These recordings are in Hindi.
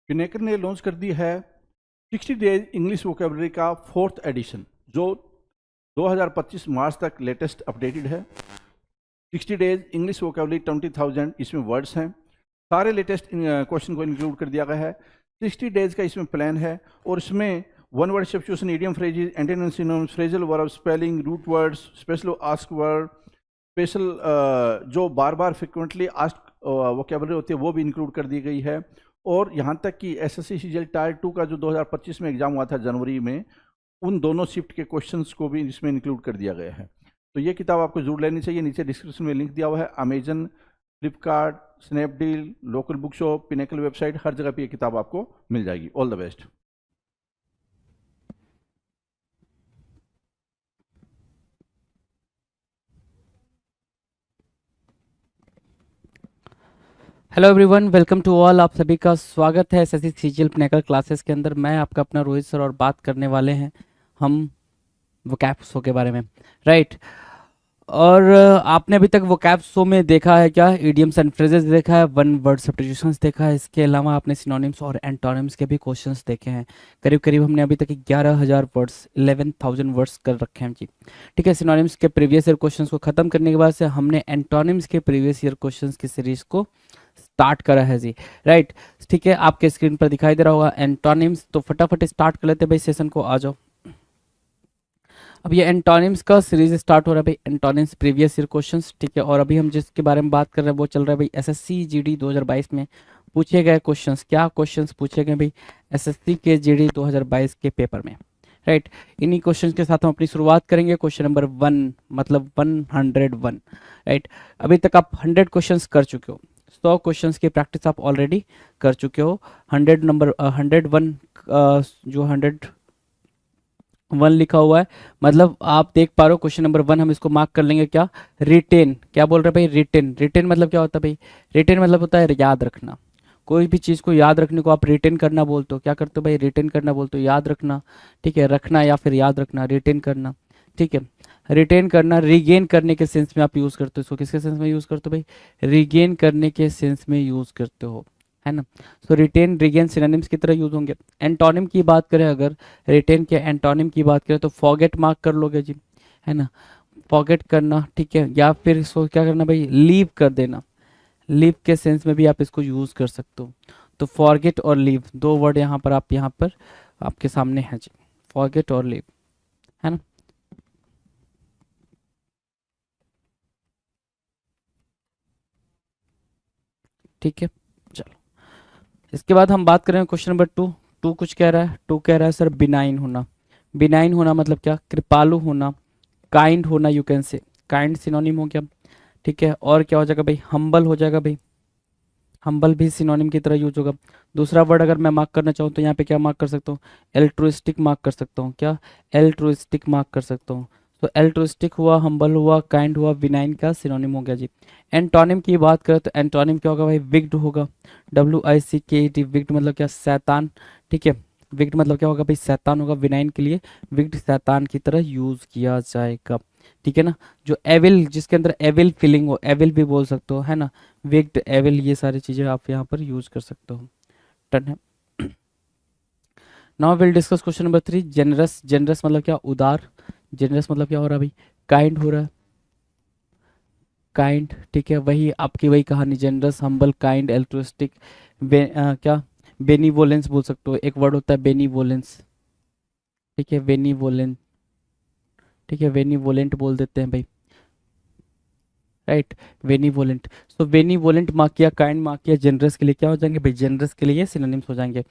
पिनेकर ने लॉन्च कर दी है 60 डेज इंग्लिश वोकेबलरी का 4th एडिशन, जो 2025 मार्च तक लेटेस्ट अपडेटेड है। 60 डेज इंग्लिश वोकेबलरी 20,000 इसमें वर्ड्स हैं। सारे लेटेस्ट क्वेश्चन को इंक्लूड कर दिया गया है। 60 डेज का इसमें प्लान है और इसमें one word substitution, idiom phrases, antonyms, synonyms, phrasal verb, spelling, root words, special ask word, special जो बार बार फ्रिक्वेंटली आस्क वोकेबलरी होती है वो भी इंक्लूड कर दी गई है। और यहाँ तक कि एसएससी सीजीएल टायर 2 का जो 2025 में एग्जाम हुआ था जनवरी में, उन दोनों शिफ्ट के क्वेश्चंस को भी इसमें इंक्लूड कर दिया गया है। तो ये किताब आपको जरूर लेनी चाहिए। नीचे डिस्क्रिप्शन में लिंक दिया हुआ है। Amazon, Flipkart, Snapdeal, local book shop, Pinnacle website, हर जगह पे ये किताब आपको मिल जाएगी। All the best. Hello everyone, welcome to all. आप सभी का स्वागत है एसएससी सीजीएल पिनेकल क्लासेस के अंदर। मैं आपका अपना रोहित सर और बात करने वाले हैं हम वोकैब शो के बारे में, राइट। और आपने अभी तक वोकैब शो में देखा है क्या? इडियम्स एंड फ्रेजेस देखा है, वन वर्ड सब्स्टिट्यूशंस देखा है, इसके अलावा आपने सिनोनिम्स और एंटोनिम्स के भी क्वेश्चंस देखे हैं। करीब करीब हमने अभी तक 11,000 वर्ड्स, 11,000 वर्ड्स कर रखे हैं जी, ठीक है। सिनोनिम्स के प्रीवियस ईयर क्वेश्चंस को खत्म करने के बाद से हमने एंटोनिम्स के प्रीवियस ईयर क्वेश्चंस की सीरीज को स्टार्ट करा है जी, राइट। ठीक है, आपके स्क्रीन पर दिखाई दे रहा होगा एंटोनिम्स। तो फटाफट स्टार्ट कर लेते हैं भाई सेशन को, आ जाओ। अब ये एंटोनिम्स का सीरीज स्टार्ट हो रहा है भाई, एंटोनिम्स प्रीवियस ईयर क्वेश्चंस, ठीक है। और अभी हम जिसके बारे में बात कर रहे हैं वो चल रहा है भाई एसएससी जीडी 2022 में पूछे गए क्वेश्चंस। क्या क्वेश्चंस पूछे गए भाई एसएससी के जीडी 2022 के पेपर में, राइट। इन्हीं क्वेश्चन के साथ हम अपनी शुरुआत करेंगे। क्वेश्चन नंबर 1 मतलब 101, राइट। अभी तक आप 100 क्वेश्चंस कर चुके हो, 100 क्वेश्चंस की प्रैक्टिस आप ऑलरेडी कर चुके हो। 101 जो 101 लिखा हुआ है, मतलब आप देख पा रहे हो क्वेश्चन नंबर 1 हम इसको मार्क कर लेंगे क्या? रिटेन। क्या बोल रहे हैं भाई? रिटेन। रिटेन मतलब क्या होता है भाई? रिटेन मतलब होता है याद रखना। कोई भी चीज़ को याद रखने को आप रिटेन करना बोलते हो। क्या करते हो भाई? रिटेन करना बोलते हो, याद रखना, ठीक है। रखना या फिर याद रखना, रिटेन करना, ठीक है। रिटेन करना रिगेन करने के सेंस में आप यूज़ करते हो इसको। किसके सेंस में यूज़ करते हो भाई? रिगेन करने के सेंस में यूज़ करते हो, है ना। सो रिटेन रिगेन सिनोनिम्स की तरह यूज़ होंगे। एंटोनिम की बात करें, अगर रिटेन के एंटोनिम की बात करें तो फॉरगेट मार्क कर लोगे जी, है ना। फॉरगेट करना, ठीक है। या फिर इसको क्या करना भाई? लीव कर देना। लीव के सेंस में भी आप इसको यूज़ कर सकते हो। तो फॉरगेट और लीव दो वर्ड यहाँ पर आपके सामने हैं जी, फॉरगेट और लीव, है ना। ठीक है, चलो। इसके बाद हम बात करें क्वेश्चन नंबर 2। टू कुछ कह रहा है, टू कह रहा है सर बिनाइन होना। बिनाइन होना मतलब क्या? कृपालु होना, काइंड होना, you can say. Kind synonym हो गया, ठीक है। और क्या हो जाएगा भाई? हम्बल हो जाएगा भाई, हम्बल भी सिनोनिम की तरह यूज होगा। दूसरा वर्ड अगर मैं मार्क करना चाहूँ तो यहाँ पे क्या मार्क कर सकता हूँ? एल्ट्रुइस्टिक मार्क कर सकता हूँ। क्या? एल्ट्रुइस्टिक मार्क कर सकता हूँ। तो एल्ट्रुइस्टिक हुआ, हम्बल हुआ, काइंड हुआ, विनाइन का सिनोनिम हो गया जी। एंटोनिम की बात करें तो एंटोनिम क्या होगा भाई? विक्ड होगा, WICKED। विक्ड मतलब क्या? शैतान, ठीक है। विक्ड मतलब क्या होगा भाई? शैतान होगा। विनाइन के लिए विक्ड शैतान की तरह यूज किया जाएगा, ठीक है ना। जो एविल, जिसके अंदर एविल फीलिंग हो, एविल भी बोल सकते हो, है ना। विक्ड, एविल, ये सारी चीज़ें आप यहाँ पर यूज कर सकते हो। डन है। Now will discuss question number 3, generous. Generous मतलब क्या? उदार। जेनरस मतलब क्या हो रहा है भाई? काइंड हो रहा है, काइंड, ठीक है। वही आपकी वही कहानी, जेनरस, हम्बल, काइंड, एल्ट्रुइस्टिक, क्या? बेनीवोलेंस बोल सकते हो। एक वर्ड होता है बेनीवोलेंस, ठीक है। बेनीवोलेंट, ठीक है। बेनीवोलेंट बोल देते हैं भाई, राइट। बेनीवोलेंट। सो बेनीवोलेंट मार्क किया, काइंड मार्क किया, जेनरस के लिए क्या हो जाएंगे भाई? जेनरस के लिए ये सिनोनिम्स हो जाएंगे।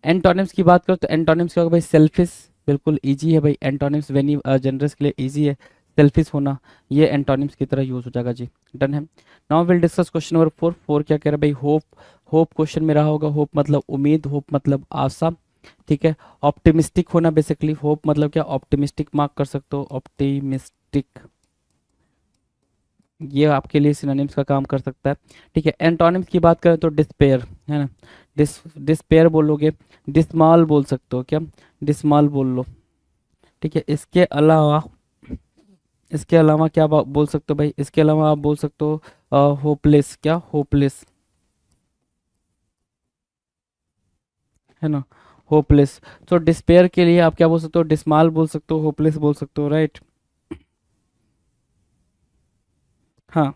एंटोनिम्स की बात करो तो एंटोनिम्स क्या होगा भाई? सेल्फिश, बिल्कुल इजी है भाई। एंटोनिम्स वेनी जेनरस के लिए इजी है। सेल्फिश होना, ये एंटोनिम्स की तरह यूज हो जाएगा जी। डन है। Now will discuss question number 4। 4 क्या कह रहा है भाई? होप। होप क्वेश्चन में रहा होगा। होप मतलब उम्मीद, होप मतलब आशा, ठीक है। ऑप्टिमिस्टिक होना, बेसिकली होप मतलब क्या? ऑप्टिमिस्टिक मार्क कर सकते हो, ऑप्टिमिस्टिक, ये आपके लिए सिनोनिम्स का काम कर सकता है, ठीक है। एंटोनिम्स की बात करें तो डिस्पेयर, है ना। डिस्पेयर बोलोगे, डिसमाल बोल सकते हो। क्या? डिसमाल बोल लो, ठीक है। इसके अलावा क्या बोल सकते हो भाई? इसके अलावा आप बोल सकते हो होपलेस। क्या? होपलेस, है ना, होपलेस। तो डिस्पेयर के लिए आप क्या बोल सकते हो, डिसमाल बोल सकते हो, होपलेस बोल सकते हो, राइट। हाँ,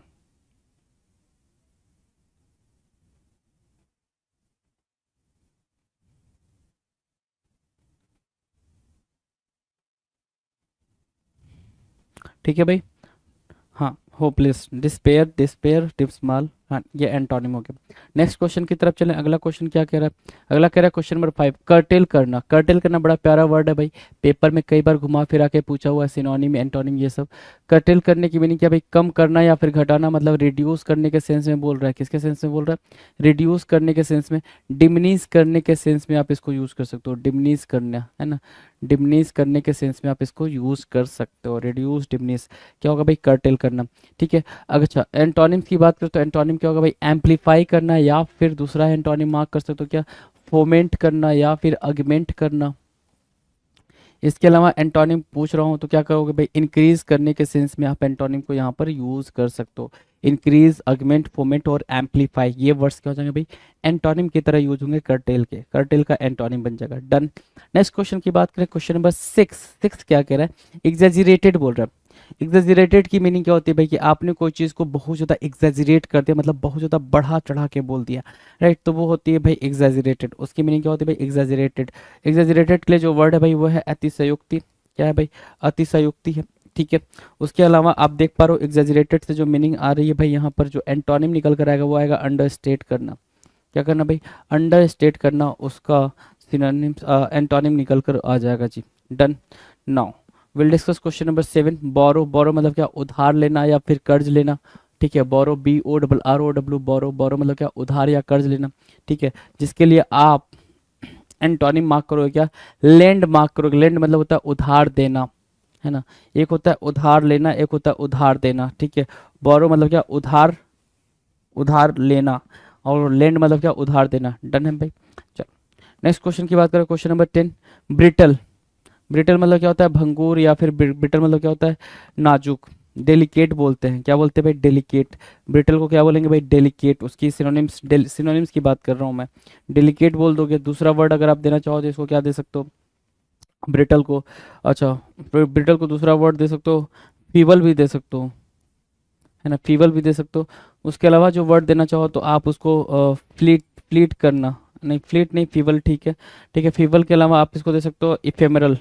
ठीक है भाई। हाँ, होपलेस, डिस्पेयर, डिस्पेयर, डिसमाल, हाँ ये एंटोनिम हो गया। नेक्स्ट क्वेश्चन की तरफ चलें। अगला क्वेश्चन क्या कह रहा है, अगला कह रहा है क्वेश्चन नंबर 5, कर्टेल करना। कर्टेल करना बड़ा प्यारा वर्ड है भाई, पेपर में कई बार घुमा फिरा के पूछा हुआ है, सिनोनिम, एंटोनिम ये सब। कर्टेल करने की मीनिंग क्या भाई, कम करना या फिर घटाना, मतलब रिड्यूस करने के सेंस में बोल रहा है। किसके सेंस में बोल रहा है, रिड्यूस करने के सेंस में, डिमिनिश करने के सेंस में आप इसको यूज कर सकते हो, डिमिनिश करना, है ना, डिमिनिश करने के सेंस में आप इसको यूज कर सकते हो, रिड्यूस, डिमिनिश, क्या होगा भाई, कर्टेल करना। ठीक है, अच्छा एंटोनिम्स की बात करें तो एंटोनिम क्या होगा भाई, एम्पलीफाई करना, या फिर दूसरा एंटोनिम मार्क कर सकते हो क्या, फोमेंट करना या फिर अगमेंट करना। इसके अलावा एंटोनिम पूछ रहा हूँ तो क्या करोगे भाई, इंक्रीज करने के सेंस में आप एंटोनिम को यहाँ पर यूज कर सकते हो। इंक्रीज, अगमेंट, फोमेंट और एम्पलीफाई, ये वर्ड्स क्या हो जाएंगे भाई, एंटोनिम की तरह यूज होंगे कर्टेल के, कर्टेल का एंटोनिम बन जाएगा। डन। नेक्स्ट क्वेश्चन की बात करें, क्वेश्चन नंबर 6। क्या कह रहा है, एग्जेजरेटेड बोल रहा है। एग्जेजरेटेड की मीनिंग क्या होती है भाई, कि आपने कोई चीज़ को बहुत ज़्यादा एग्जेजरेट कर दिया, मतलब बहुत ज़्यादा बढ़ा चढ़ा के बोल दिया, राइट, तो वो होती है भाई एग्जेजरेटेड। उसकी मीनिंग क्या होती है भाई, एग्जेजरेटेड। एग्जेजरेटेड के लिए जो वर्ड है भाई वो है अतिशयोक्ति। क्या है भाई, अतिशयोक्ति है। ठीक है, उसके अलावा आप देख पा रहे हो एग्जेजरेटेड से जो मीनिंग आ रही है भाई, यहाँ पर जो एंटोनिम निकल कर आएगा वो आएगा अंडरस्टेट करना। क्या करना भाई, अंडरस्टेट करना, उसका सिनोनिम्स एंटोनिम निकल कर आ जाएगा जी। Done. Now will discuss question number 7, borrow. Borrow मतलब क्या, उधार लेना या फिर कर्ज लेना। ठीक है, बोरो, BORROW, बोरो, बोरो मतलब क्या, उधार या कर्ज लेना। ठीक है, जिसके लिए आप एंटोनिम मार्क करोगे क्या, लेंड मार्क करोगे। लेंड मतलब होता है उधार देना, है ना, एक होता है उधार लेना, एक होता है उधार देना। ठीक है, बोरो मतलब क्या, उधार, उधार लेना, और लेंड मतलब क्या, उधार देना। डन है भाई। चलो नेक्स्ट क्वेश्चन की बात करें, क्वेश्चन नंबर 10, ब्रिटल। ब्रिटल मतलब क्या होता है, भंगूर, या फिर ब्रिटल मतलब क्या होता है, नाजुक। डेलिकेट बोलते हैं, क्या बोलते हैं भाई, डेलिकेट। ब्रिटल को क्या बोलेंगे भाई, डेलिकेट। उसकी सिनोनिम्स, सिनोनिम्स की बात कर रहा हूँ मैं, डेलिकेट बोल दोगे। दूसरा वर्ड अगर आप देना चाहो तो इसको क्या दे सकते हो, ब्रिटल को, अच्छा ब्रिटल को दूसरा वर्ड दे सकते हो, फीबल भी दे सकते हो, है ना, फीबल भी दे सकते हो। उसके अलावा जो वर्ड देना चाहो तो आप उसको फ्लीट, फ्लीट करना, नहीं फ्लीट नहीं, फीबल, ठीक है। ठीक है, फीबल के अलावा आप इसको दे सकते हो इफेमरल,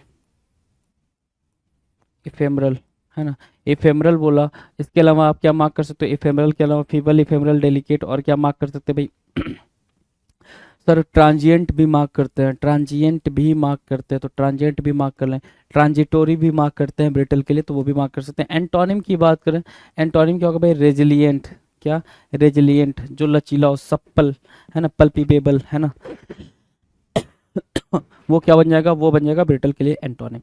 इफेमरल, है ना, इफेमरल बोला। इसके अलावा आप क्या मार्क कर सकते हो, इफेमरल के अलावा फीबल, इफेमरल, डेलिकेट, और क्या मार्क कर सकते हैं भाई सर, ट्रांजिएंट भी मार्क करते हैं, ट्रांजिएंट भी मार्क करते हैं, तो ट्रांजिएंट भी मार्क कर लें। ट्रांजिटोरी भी मार्क करते हैं ब्रिटल के लिए, तो वो भी मार्क कर सकते हैं। एंटोनिम की बात करें, एंटोनिम क्या होगा भाई, रेजिलिएंट। क्या, रेजिलिएंट, जो लचीला हो, सप्पल, है ना, पल्पीबेबल, है ना, वो क्या बन जाएगा, वो बन जाएगा ब्रिटल के लिए एंटोनिम।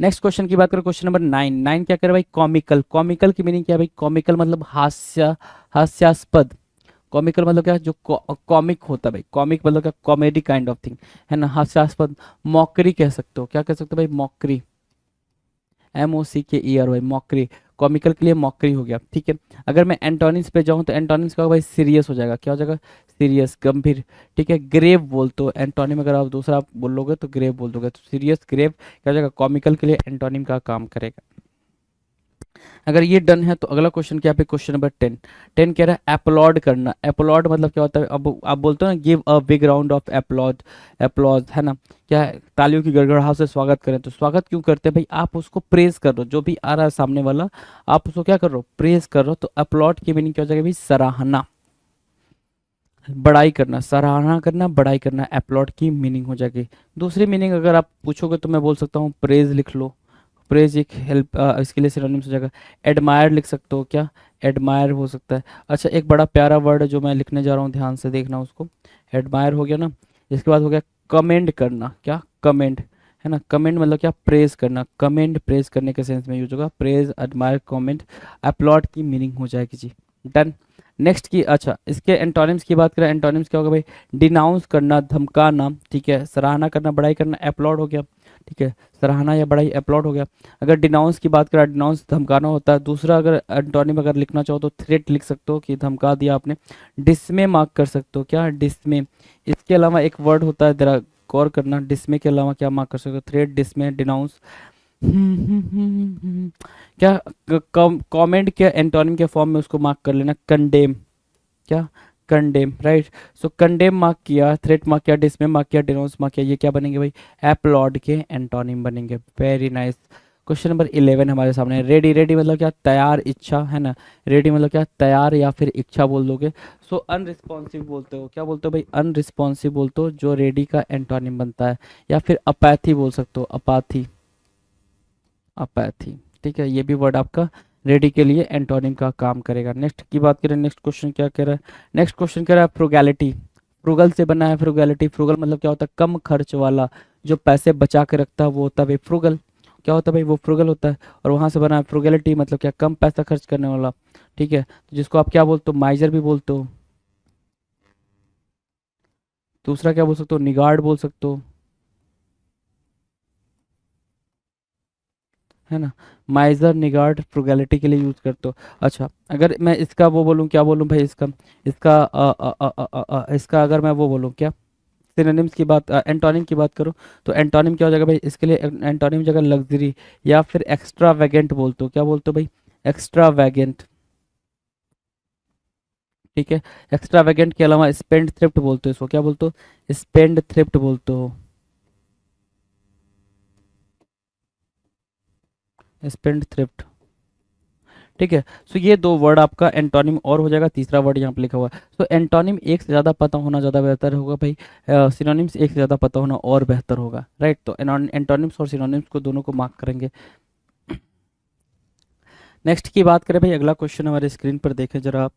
नेक्स्ट क्वेश्चन की बात करें, क्वेश्चन नंबर 9। 9 क्या करे भाई, कॉमिकल। कॉमिकल की मीनिंग क्या है भाई, कॉमिकल मतलब हास्य, हास्यास्पद। कॉमिकल मतलब क्या, जो कॉमिक होता है भाई, कॉमिक मतलब क्या, कॉमेडी काइंड ऑफ थिंग, है ना, हास्यास्पद। मॉकरी कह सकते हो, क्या कह सकते हो भाई, मॉकरी, MOCKERY, मॉकरी। कॉमिकल के लिए मॉकरी हो गया। ठीक है, अगर मैं एंटोनिम्स पे जाऊं तो एंटोनिम्स का होगा भाई, सीरियस हो जाएगा। क्या हो जाएगा, सीरियस, गंभीर। ठीक है, ग्रेव बोल तो एंटोनिम अगर आप दूसरा बोलोगे तो ग्रेव बोल दोगे, तो सीरियस, ग्रेव क्या हो जाएगा, कॉमिकल के लिए एंटोनिम का काम करेगा। अगर ये डन है तो अगला क्वेश्चन क्या पे, क्वेश्चन नंबर 10। 10 कह रहा है अपलॉड करना। अपलॉड मतलब क्या होता है, अब आप बोलते हो ना, give a big round of applause, applause, है ना, क्या है, तालियों की गड़गड़ाहट से स्वागत करें। तो स्वागत क्यों करते हैं भाई, आप उसको प्रेज कर रहे हो, जो भी आ रहा है सामने वाला, आप उसको क्या कर रहे हो, प्रेज कर रहे हो। तो अपलॉड की मीनिंग क्या हो जाएगी भाई, सराहना, बड़ाई करना, सराहना करना, बड़ाई करना, अपलॉड की मीनिंग हो जाएगी। दूसरी मीनिंग अगर आप पूछोगे तो मैं बोल सकता हूँ प्रेज लिख लो, प्रेज एक हेल्प, इसके लिए सिनोनिम्स हो जाएगा। एडमायर लिख सकते हो, क्या, एडमायर हो सकता है। अच्छा एक बड़ा प्यारा वर्ड है जो मैं लिखने जा रहा हूँ, ध्यान से देखना उसको। एडमायर हो गया ना, इसके बाद हो गया कमेंड करना। क्या, कमेंड, है ना, कमेंट मतलब क्या, प्रेज करना। कमेंट प्रेज करने के सेंस में यूज होगा, प्रेज, एडमायर, कमेंट, अपलॉड की मीनिंग हो जाएगी जी। डन। नेक्स्ट की, अच्छा इसके एंटोनिम्स की बात करें, एंटोनिम्स क्या होगा भाई, डिनाउंस करना, धमकाना। ठीक है, सराहना करना, बड़ाई करना, अपलॉड हो गया। ठीक है, सराहना या बड़ाई, अपलॉड हो गया। अगर डिनाउंस की बात करें, डिनाउंस धमकाना होता है। दूसरा अगर एंटोनिम अगर लिखना चाहो तो थ्रेट लिख सकते हो, कि धमका दिया आपने। डिसमे मार्क कर सकते हो, क्या, डिसमे। इसके अलावा एक वर्ड होता है गौर करना, डिसमे के अलावा क्या मार्क कर सकते हो, थ्रेड, डिसमे, डिनाउंस। क्या कमेंट के एंटोनिम के फॉर्म में उसको मार्क कर लेना, कंडेम, क्या कंडेम, राइट। सो कंडेम मार्क किया, थ्रेट मार्क किया, डिसमे मार्क किया, डिनोंस मार्क किया, ये क्या बनेंगे भाई, एप्लॉड के एंटोनिम बनेंगे। Very nice. क्वेश्चन नंबर 11 हमारे सामने है। रेडी, रेडी मतलब क्या, तैयार, इच्छा, है ना। रेडी मतलब क्या, तैयार या फिर इच्छा बोल दोगे। सो अनरिस्पॉन्सिव बोलते हो, क्या बोलते हो भाई, अनरिस्पॉन्सिव बोलते हो, जो रेडी का एंटोनिम बनता है। या फिर अपैथी बोल सकते हो, अपाथी, अपैथी, ठीक है। ये भी वर्ड आपका रेडी के लिए एंटोनिम का काम करेगा। नेक्स्ट की बात करें, नेक्स्ट क्वेश्चन क्या कह रहा है, नेक्स्ट क्वेश्चन कह रहा है फ्रुगैलिटी। फ्रुगल से बना है फ्रुगैलिटी। फ्रुगल मतलब क्या होता है, कम खर्च वाला, जो पैसे बचा के रखता है वो होता है भाई फ्रुगल। क्या होता है भाई, वो फ्रुगल होता है। और वहां से बना है फ्रुगैलिटी, मतलब क्या, कम पैसा खर्च करने वाला, ठीक है। तो जिसको आप क्या बोलते हो, माइजर भी बोलते हो। दूसरा क्या बोल सकते हो, निगार्ड बोल सकते हो, है ना। माइजर, निगार्ड फ्रुगैलिटी के लिए यूज करते हो। अच्छा, अगर मैं इसका वो बोलूँ, क्या बोलूँ भाई, इसका इसका इसका अगर मैं वो बोलूँ क्या, सिनोनिम्स की बात, एंटोनिम की बात करूँ, तो एंटोनिम क्या हो जाएगा भाई, इसके लिए एंटोनिम जगह लग्जरी या फिर एक्स्ट्रा वैगेंट बोलते हो। क्या बोलते हो भाई, एक्स्ट्रा वैगेंट, ठीक है। एक्स्ट्रा वैगेंट के अलावा स्पेंड थ्रिफ्ट बोलते हो इसको, क्या बोलते हो, स्पेंड थ्रिफ्ट बोलते हो, स्पेंड थ्रिफ्ट, ठीक है। सो ये दो वर्ड आपका एंटोनिम और हो जाएगा। तीसरा वर्ड यहाँ पे लिखा हुआ है। सो एंटोनिम एक से ज़्यादा पता होना ज़्यादा बेहतर होगा भाई, सिनोनिम्स एक से ज़्यादा पता होना और बेहतर होगा, राइट। तो एंटोनिम्स और सिनोनिम्स को दोनों को मार्क करेंगे। नेक्स्ट की बात करें भाई, अगला क्वेश्चन हमारे स्क्रीन पर देखें जरा आप।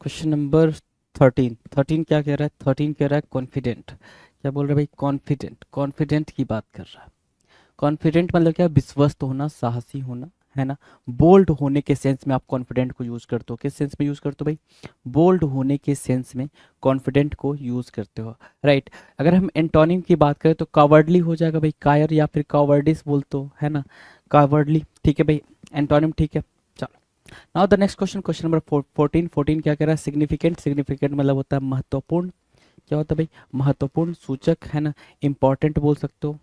Question number 13। 13 क्या कह रहा है, 13 कह रहा है कॉन्फिडेंट। क्या बोल रहे हैं भाई, कॉन्फिडेंट, कॉन्फिडेंट की बात कर रहा है। कॉन्फिडेंट मतलब क्या, विश्वस्त होना, साहसी होना, है ना। बोल्ड होने के सेंस में आप कॉन्फिडेंट को यूज करते हो। किस सेंस में यूज करते हो भाई, बोल्ड होने के सेंस में कॉन्फिडेंट को यूज करते हो, राइट। अगर हम एंटोनिम की बात करें तो कावर्डली हो जाएगा भाई, कायर या फिर कावर्डिस बोलते हो, है ना, कावर्डली, ठीक है भाई, एंटोनिम, ठीक है। चलो, now the next question, question number 14। 14 क्या कह रहा है, सिग्निफिकेंट। सिग्निफिकेंट मतलब होता है महत्वपूर्ण। क्या होता है भाई, महत्वपूर्ण, सूचक, है ना। इंपॉर्टेंट बोल सकते हो,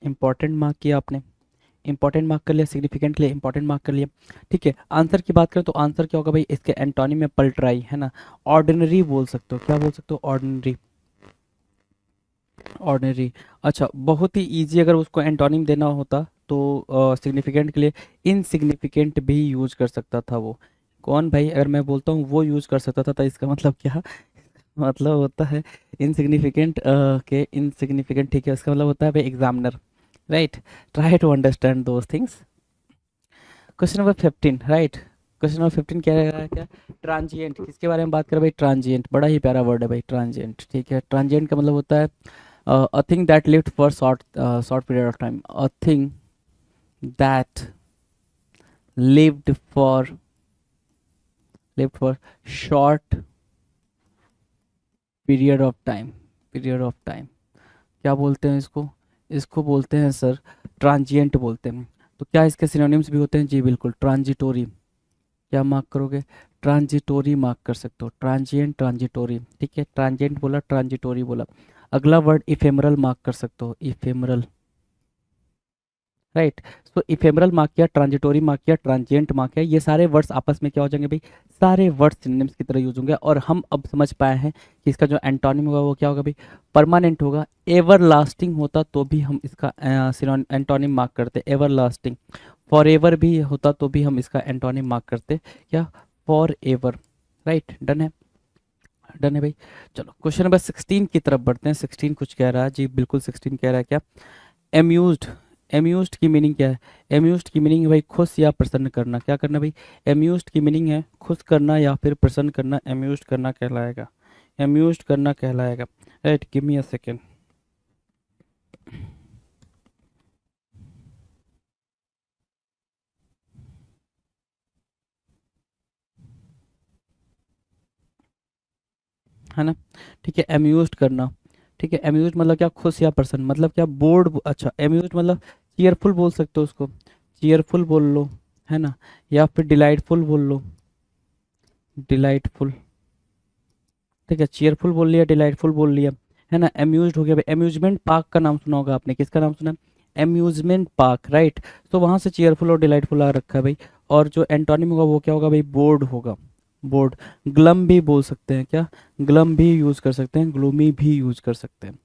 इंपॉर्टेंट मार्क किया आपने, इंपॉर्टेंट मार्क कर लिया, सिग्निफिकेंट के लिए इंपॉर्टेंट मार्क कर लिया, ठीक है। आंसर की बात करें तो आंसर क्या होगा भाई, इसके एंटोनिम में पलटराई, है ना। ऑर्डिनरी बोल सकते हो, क्या बोल सकते हो, ऑर्डिनरी, ऑर्डिनरी। अच्छा, बहुत ही इजी अगर उसको एंटोनिम देना होता तो सिग्निफिकेंट के लिए इनसिग्निफिकेंट भी यूज कर सकता था वो। कौन भाई, अगर मैं बोलता हूँ वो यूज कर सकता था तो इसका मतलब क्या, मतलब होता है इनसिग्निफिकेंट के इनसिग्निफिकेंट, ठीक है। इसका मतलब होता है भाई examiner, right. Try to understand those things. Question number 15, right. Question number 15 क्या रह रहा है, क्या, ट्रांजिएंट। किसके बारे में बात करें भाई, ट्रांजिएंट, बड़ा ही प्यारा वर्ड है भाई, ट्रांजिएंट, ठीक है। ट्रांजिएंट का मतलब होता है a thing that lived for short period of time, a thing that lived for, lived for short period of time, period of time. क्या बोलते हैं इसको, इसको बोलते हैं सर ट्रांजिएंट बोलते हैं। तो क्या इसके सिनोनिम्स भी होते हैं, जी बिल्कुल, ट्रांजिटोरी। क्या मार्क करोगे, ट्रांजिटोरी मार्क कर सकते हो, ट्रांजिएंट, ट्रांजिटोरी, ठीक है। ट्रांजिएंट बोला, ट्रांजिटोरी बोला। अगला वर्ड इफेमरल मार्क कर सकते हो, इफेमरल, राइट। तो इफेमरल मार्क किया, ट्रांजिटोरी मार्क किया, ट्रांजिएंट मार्क किया, ये सारे वर्ड्स आपस में क्या हो जाएंगे भाई, सारे वर्ड्स सिनोनिम्स की तरह यूज होंगे। और हम अब समझ पाए हैं कि इसका जो एंटोनिम होगा वो क्या होगा भाई, परमानेंट होगा। एवर लास्टिंग होता तो भी हम इसका एंटोनिम मार्क करते, एवर लास्टिंग। फॉर एवर भी होता तो भी हम इसका एंटोनिम मार्क करते, क्या, फॉर एवर, राइट। डन है, डन है भाई। चलो क्वेश्चन नंबर 16 की तरफ बढ़ते हैं। 16 कुछ कह रहा है, जी बिल्कुल 16 कह रहा है क्या, एम्यूज्ड। एम्यूज्ड की मीनिंग क्या है, एम्यूज्ड की मीनिंग है भाई खुश या प्रसन्न करना। क्या करना भाई, एम्यूज्ड की मीनिंग है खुश करना या फिर प्रसन्न करना, एम्यूज्ड करना कहलाएगा, एम्यूज्ड करना कहलाएगा, right. Give me a second. है ना, ठीक है, एम्यूज्ड करना, ठीक है। एम्यूज्ड मतलब क्या, खुश या प्रसन्न, मतलब क्या, बोर्ड, अच्छा, एम्यूज्ड मतलब चीयरफुल बोल सकते हो उसको, चीयरफुल बोल लो, है ना। या फिर डिलाइटफुल बोल लो, डिलाइटफुल, ठीक है। चीयरफुल बोल लिया, डिलाइटफुल बोल लिया, है ना। अम्यूज्ड हो गया भाई, अम्यूजमेंट पार्क का नाम सुना होगा आपने, किसका नाम सुना? Amusement park, right. तो वहाँ से चेयरफुल और डिलाइटफुल आ रखा है भाई। और जो एंटोनिम होगा वो क्या होगा भाई? बोर्ड होगा, बोर्ड। ग्लम भी बोल सकते हैं, क्या? ग्लम भी यूज कर सकते हैं, ग्लूमी भी यूज कर सकते हैं,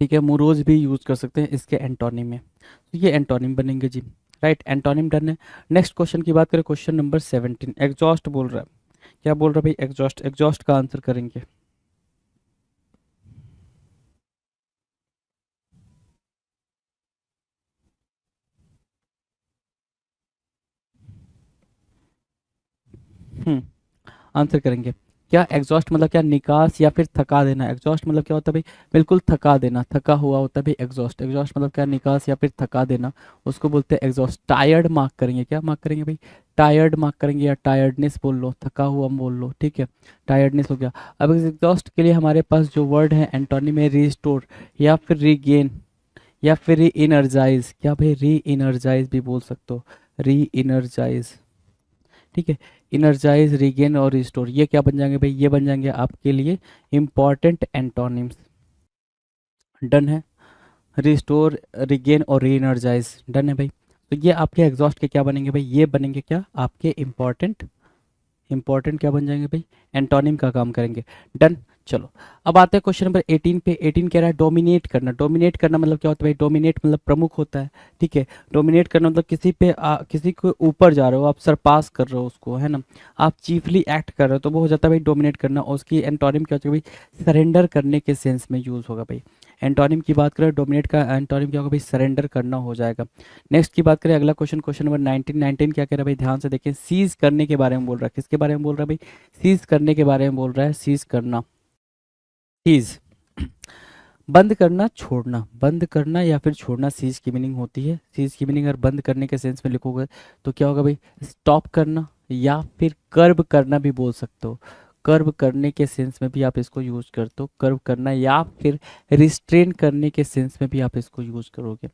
ठीक है। मोरोज भी यूज कर सकते हैं इसके एंटोनिम में। तो ये एंटोनिम बनेंगे जी, राइट। एंटोनिम डन है। नेक्स्ट क्वेश्चन की बात करें, क्वेश्चन नंबर 17, एग्जॉस्ट बोल रहा है। क्या बोल रहा है भाई? एग्जॉस्ट। एग्जॉस्ट का आंसर करेंगे। आंसर करेंगे। क्या एग्जॉस्ट मतलब क्या? निकास या फिर थका देना। एग्जॉस्ट मतलब क्या होता है भाई? बिल्कुल थका देना, थका हुआ होता है भाई एग्जॉस्ट। एग्जॉस्ट मतलब क्या? निकास या फिर थका देना, उसको बोलते हैं एग्जॉस्ट। टायर्ड मार्क करेंगे, क्या मार्क करेंगे भाई? टायर्ड मार्क करेंगे, या टायर्डनेस बोल लो, थका हुआ बोल लो, ठीक है। टायर्डनेस हो गया। अब इस एग्जॉस्ट के लिए हमारे पास जो वर्ड है एंटोनिम में रिस्टोर या फिर रीगेन या फिर री इनर्जाइज। क्या भाई? री इनर्जाइज भी बोल सकते हो, री इनर्जाइज, ठीक है। इनर्जाइज, रिगेन और रिस्टोर, ये क्या बन जाएंगे भाई? ये बन जाएंगे आपके लिए इंपॉर्टेंट एंटोनिम्स। डन है। रिस्टोर, रिगेन और री एनर्जाइज, डन है भाई। तो ये आपके एग्जॉस्ट के क्या बनेंगे भाई? ये बनेंगे क्या? आपके इंपॉर्टेंट। इंपॉर्टेंट क्या बन जाएंगे भाई? एंटोनिम का काम करेंगे। डन। चलो, अब आते हैं क्वेश्चन नंबर 18 पे। 18 कह रहा है डोमिनेट करना। डोमिनेट करना मतलब क्या होता है भाई? डोमिनेट मतलब प्रमुख होता है, ठीक है। डोमिनेट करना मतलब किसी पे किसी को ऊपर जा रहे हो आप, सरपास कर रहे हो उसको, है ना। आप चीफली एक्ट कर रहे हो, तो वो हो जाता है भाई डोमिनेट करना। और उसकी एंटोनिम क्या होता है भाई? सरेंडर करने के सेंस में यूज होगा भाई। एंटोनिम की बात करें, डोमिनेट का एंटोनिम क्या होगा भाई? सरेंडर करना हो जाएगा। नेक्स्ट की बात करें, अगला क्वेश्चन, क्वेश्चन नंबर 19। 19 क्या कह रहा है भाई? ध्यान से देखें, सीज करने के बारे में बोल रहा है। किसके बारे में बोल रहा है भाई? सीज करने के बारे में बोल रहा है, सीज करना। सीज, बंद करना, छोड़ना। बंद करना या फिर छोड़ना सीज की मीनिंग होती है। सीज की मीनिंग अगर बंद करने के सेंस में लिखोगे तो क्या होगा भाई? स्टॉप करना या फिर कर्ब करना भी बोल सकते हो। कर्ब करने के सेंस में भी आप इसको यूज करते हो, कर्ब करना, या फिर रिस्ट्रेन करने के सेंस में भी आप इसको यूज करोगे।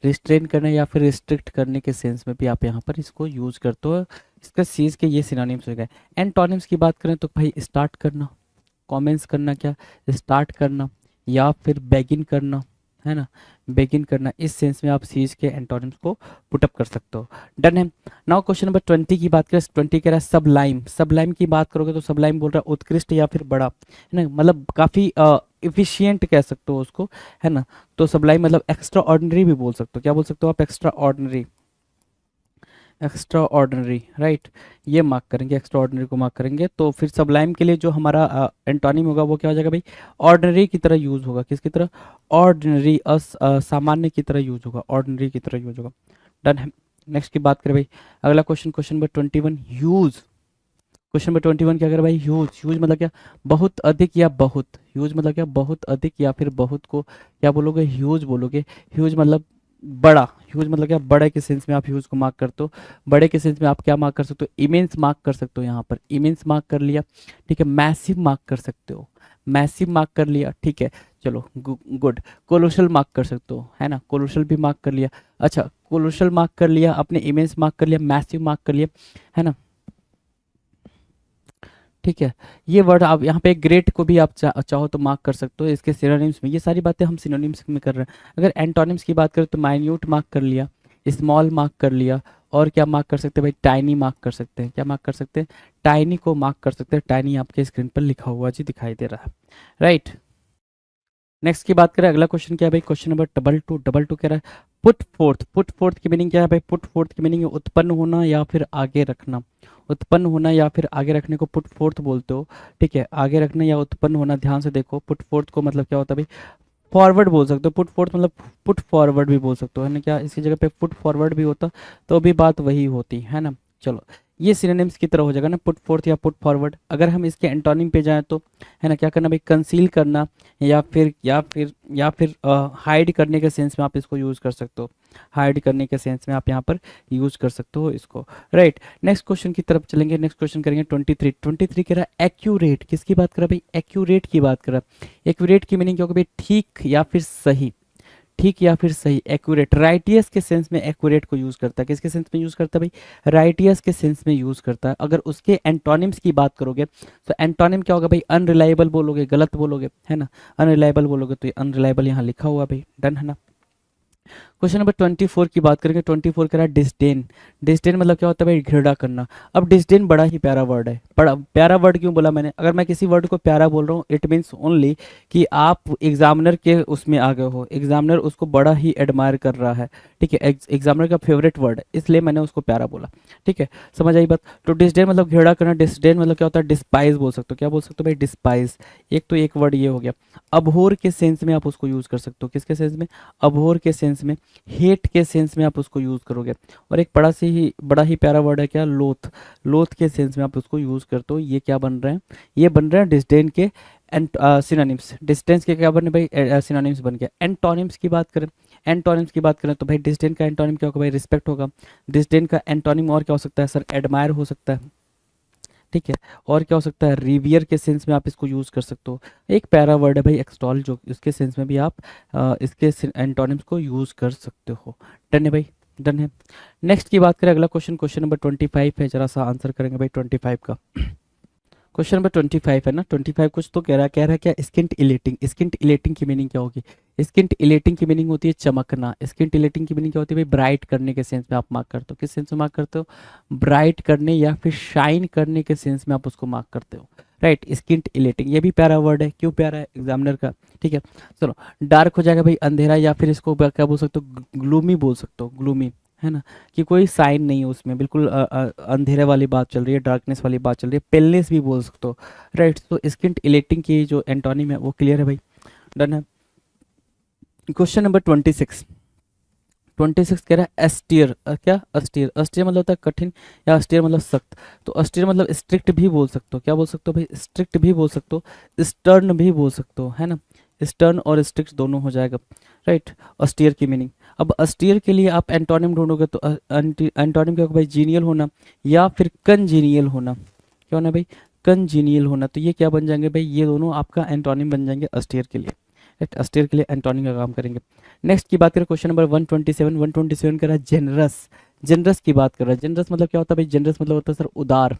रिस्ट्रेन करना या फिर रिस्ट्रिक्ट करने के सेंस में भी आप यहाँ पर इसको यूज करते हो। इसका सीज के ये सिनोनिम्स हो गए। एंटोनिम्स की बात करें तो भाई स्टार्ट करना, कमेंस करना, क्या? स्टार्ट करना, या फिर बेगिन करना, है ना। बेगिन करना, इस सेंस में आप सीज के एंटोनिम्स को पुटअप कर सकते हो। डन है। नाउ क्वेश्चन नंबर 20 की बात करें। 20 कह रहा है सबलाइम। सबलाइम की बात करोगे तो सबलाइम बोल रहा है उत्कृष्ट या फिर बड़ा, है ना। मतलब काफ़ी इफिशियंट कह सकते हो उसको, है ना। तो सबलाइम मतलब एक्स्ट्रा ऑर्डिनरी भी बोल सकते हो। क्या बोल सकते हो आप? Extra ordinary. Extra ordinary, right. ये मार्क करेंगे, एक्स्ट्रा ऑर्डिनरी को मार्क करेंगे। तो फिर सबलाइम के लिए जो हमारा एंटोनिम होगा वो क्या हो जाएगा भाई? ऑर्डिनरी की तरह यूज होगा। किसकी तरह? ऑर्डिनरी, सामान्य की तरह यूज होगा, ऑर्डिनरी की तरह यूज होगा। डन है। नेक्स्ट की बात करें भाई, अगला question, question number 21, huge. Question number 21 क्या कर भाई? ह्यूज। ह्यूज मतलब क्या? बहुत अधिक या बहुत। ह्यूज मतलब क्या? बहुत अधिक या फिर बहुत को क्या बोलोगे? ह्यूज बोलोगे। ह्यूज मतलब बड़ा। ह्यूज मतलब क्या? बड़े के सेंस में आप ह्यूज को मार्क करते हो। बड़े के सेंस में आप क्या मार्क कर सकते हो? इमेंस मार्क कर सकते हो। यहाँ पर इमेंस मार्क कर लिया, ठीक है। मैसिव मार्क कर सकते हो, मैसिव मार्क कर लिया, ठीक है। चलो, गुड। कोलोशल मार्क कर सकते हो, है ना। कोलोशल भी मार्क कर लिया। अच्छा, कोलोशल मार्क कर लिया, अपने इमेंस मार्क कर लिया, मैसिव मार्क कर लिया, है ना, ठीक है। ये वर्ड आप यहाँ पे ग्रेट को भी आप चाहो तो मार्क कर सकते हो इसके सिनोनिम्स में। ये सारी बातें हम सिनोनिम्स में कर रहे हैं। अगर एंटोनिम्स की बात करें तो माइन्यूट मार्क कर लिया, स्मॉल मार्क कर लिया, और क्या मार्क कर सकते हैं भाई? टाइनी मार्क कर सकते हैं। क्या मार्क कर सकते हैं? टाइनी को मार्क कर सकते हैं। टाइनी आपके स्क्रीन पर लिखा हुआ जी दिखाई दे रहा है, राइट। नेक्स्ट की बात करें, अगला क्वेश्चन क्या है भाई? Question number double two. Double two कह रहा है पुट फोर्थ। पुट फोर्थ की मीनिंग क्या है भाई? पुट फोर्थ की मीनिंग है उत्पन्न होना या फिर आगे रखना। उत्पन्न होना या फिर आगे रखने को पुट फोर्थ बोलते हो, ठीक है। आगे रखना या उत्पन्न होना, ध्यान से देखो। पुट फोर्थ को मतलब क्या होता है भाई? फॉरवर्ड बोल सकते हो। पुट फोर्थ मतलब पुट फॉरवर्ड भी बोल सकते हो, है ना। क्या इसकी जगह पे पुट फॉरवर्ड भी होता तो भी बात वही होती, है ना। चलो, ये सिनोनिम्स की तरह हो जाएगा ना, पुट फोर्थ या पुट फॉरवर्ड। अगर हम इसके एंटोनिम पे जाएं तो, है ना, क्या करना भाई? कंसील करना, या फिर हाइड करने के सेंस में आप इसको यूज़ कर सकते हो। हाइड करने के सेंस में आप यहाँ पर यूज़ कर सकते हो इसको, राइट। नेक्स्ट क्वेश्चन की तरफ चलेंगे। नेक्स्ट क्वेश्चन करेंगे 23। 23 कह रहा है एक्यूरेट। किसकी बात कर रहा है भाई? एक्यूरेट की बात कर रहा है। एक्यूरेट की मीनिंग क्या होगी भाई? ठीक या फिर सही। ठीक या फिर सही, एक्यूरेट। राइटियस के सेंस में एक्यूरेट को यूज करता है, किसके सेंस में यूज करता है भाई, राइटियस के सेंस में यूज करता है। अगर उसके एंटोनिम्स की बात करोगे तो एंटोनिम क्या होगा भाई, अनरिलायबल बोलोगे, गलत बोलोगे, है ना, अनरिलायबल बोलोगे तो ये अनरिलायबल यहाँ लिखा हुआ भाई, डन है ना। क्वेश्चन नंबर 24 की बात करेंगे। 24 कह रहा है डिस्डेन। डिस्डेन मतलब क्या होता है भाई, घृणा करना। अब डिस्डेन बड़ा ही प्यारा वर्ड है। बड़ा प्यारा वर्ड क्यों बोला मैंने, अगर मैं किसी वर्ड को प्यारा बोल रहा हूँ इट मीन्स ओनली कि आप एग्जामिनर के उसमें आ गए हो, एग्जामिनर उसको बड़ा ही एडमायर कर रहा है, ठीक है, एग्जामिनर का फेवरेट वर्ड है, इसलिए मैंने उसको प्यारा बोला, ठीक है, समझ आई बात। तो डिस्डेन मतलब घृणा करना। डिस्डेन मतलब क्या होता है, डिस्पाइज बोल सकते हो, क्या बोल सकते हो भाई, डिस्पाइज। एक तो एक वर्ड ये हो गया। अबहोर के सेंस में आप उसको यूज कर सकते हो, किसके सेंस में, अबहोर के सेंस में। हेट के सेंस में आप उसको यूज करोगे। और एक बड़ा ही प्यारा वर्ड है क्या, लोथ। लोथ के सेंस में आप उसको यूज करते हो। ये क्या बन रहे हैं, ये बन रहे हैं डिस्डेन के सिनोनिम्स। डिस्टेंस के क्या बने भाई, सिनोनिम्स बन गया। एंटोनिम्स की बात करें, एंटोनिम्स की बात करें तो भाई डिस्डेन का एंटोनिम क्या होगा भाई, रिस्पेक्ट होगा। डिस्डेन का एंटोनिम और क्या हो सकता है सर, एडमायर हो सकता है, ठीक है। और क्या हो सकता है, रिवियर के सेंस में आप इसको यूज कर सकते हो। एक पैरा वर्ड है भाई एक्सटॉल, जो इसके सेंस में भी आप इसके एंटोनिम्स को यूज कर सकते हो। डन है भाई, डन है। नेक्स्ट की बात करें, अगला क्वेश्चन, क्वेश्चन नंबर 25 है, जरा सा आंसर करेंगे भाई 25 का। क्वेश्चन नंबर 25 है ना, 25 कुछ तो कह रहा है क्या, स्किंट इलेटिंग। स्किंट इलेटिंग की मीनिंग क्या होगी, स्किंट इलेटिंग की मीनिंग होती है चमकना। स्किंट इलेटिंग की मीनिंग क्या होती है भाई, ब्राइट करने के सेंस में आप मार्क करते हो। किस सेंस में मार्क करते हो, ब्राइट करने या फिर शाइन करने के सेंस में आप उसको मार्क करते हो, राइट। स्किंट इलेटिंग ये भी प्यारा वर्ड है, क्यों प्यारा है, एग्जामिनर का, ठीक है। चलो, डार्क हो जाएगा भाई अंधेरा, या फिर इसको क्या बोल सकते हो, ग्लूमी बोल सकते हो, ग्लूमी, है ना, कि कोई साइन नहीं है उसमें, बिल्कुल अंधेरे वाली बात चल रही है, डार्कनेस वाली बात चल रही है। पेलनेस भी बोल सकते हो, राइट। तो स्किंट इलेटिंग की जो एंटोनिम है वो क्लियर है भाई, डन है। Question number 26। 26 कह रहा है अस्टियर। क्या, अस्टियर। अस्टियर मतलब होता है कठिन, या अस्टियर मतलब सख्त। तो अस्टियर मतलब स्ट्रिक्ट भी बोल सकते हो, क्या बोल सकते हो भाई, स्ट्रिक्ट भी बोल सकते हो, स्टर्न भी बोल सकते हो, है ना। स्टर्न और स्ट्रिक्ट दोनों हो जाएगा, राइट। अस्टियर की मीनिंग, अब अस्टियर के लिए आप एंटोनिम ढूंढोगे तो एंटोनिम क्या होगा भाई, जीनियल होना या फिर कनजीनियल होना। क्या होना भाई, कनजीनियल होना। तो ये क्या बन जाएंगे भाई, ये दोनों आपका एंटोनिम बन जाएंगे अस्टियर के लिए, राइट। अस्टियर के लिए एंटोनिम का काम करेंगे। नेक्स्ट की बात करें, क्वेश्चन नंबर 127। 127 कर रहा है जेनरस। जेनरस की बात कर रहा है। जेनरस मतलब क्या होता है भाई, जेनरस मतलब होता है सर उदार,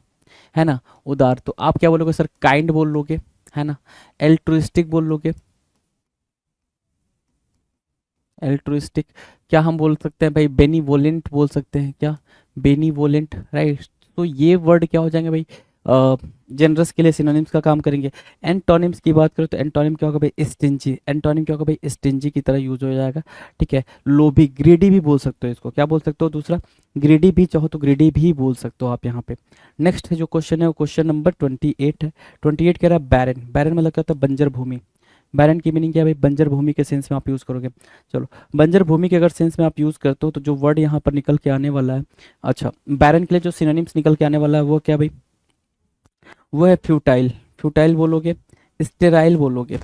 है ना, उदार। तो आप क्या बोलोगे सर, काइंड बोल लोगे, है ना, एल्ट्रुइस्टिक बोल लोगे, एल्ट्रुइस्टिक। क्या हम बोल सकते हैं भाई, बेनीवोलेंट बोल सकते हैं, क्या, बेनीवोलेंट, राइट। तो ये वर्ड क्या हो जाएंगे भाई, जनरस के लिए सिनोनिम्स का काम करेंगे। एंटोनिम्स की बात करें तो एंटोनिम क्या होगा भाई, स्टिंजी। एंटोनिम क्या होगा भाई, स्टिंजी की तरह यूज हो जाएगा, ठीक है। लोभी, ग्रेडी भी बोल सकते हो इसको, क्या बोल सकते हो, दूसरा ग्रेडी भी, चाहो तो ग्रेडी भी बोल सकते हो आप यहाँ पे। नेक्स्ट जो क्वेश्चन है वो क्वेश्चन नंबर 28 है। 28 कह रहा है बैरन। बैरन मतलब क्या होता है, बंजर भूमि। बैरन की मीनिंग क्या है भाई, बंजर भूमि के सेंस में आप यूज करोगे। चलो, बंजर भूमि के अगर सेंस में आप यूज करते हो तो जो वर्ड यहाँ पर निकल के आने वाला है, अच्छा, बैरन के लिए जो सिनोनिम्स निकल के आने वाला है वो क्या भाई, वो है फ्यूटाइल। फ्यूटाइल बोलोगे, स्टेराइल बोलोगे,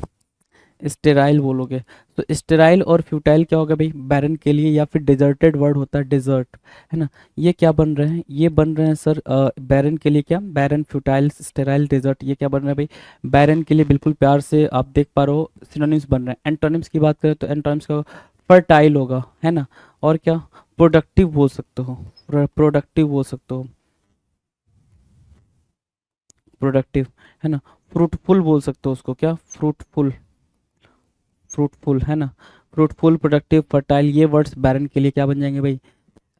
स्टेराइल बोलोगे। तो स्टेराइल और फ्यूटाइल क्या होगा भाई, बैरन के लिए, या फिर डिजर्टेड वर्ड होता है डिजर्ट, है ना। ये क्या बन रहे हैं, ये बन रहे हैं सर बैरन के लिए क्या, बैरन, फ्यूटाइल, स्टेराइल, डिजर्ट, ये क्या बन रहा है भाई, बैरन के लिए बिल्कुल प्यार से आप देख पा रहे हो सिनोनिम्स बन रहे हैं। एंटोनिम्स की बात करें तो एंटोनिम्स का फर्टाइल होगा, है ना, और क्या, प्रोडक्टिव बोल सकते हो, प्रोडक्टिव बोल सकते हो, प्रोडक्टिव, है ना। फ्रूटफुल बोल सकते हो उसको, क्या, फ्रूटफुल, फ्रूटफुल, है ना, फ्रूटफुल, प्रोडक्टिव, फर्टाइल, ये वर्ड्स बैरन के लिए क्या बन जाएंगे भाई,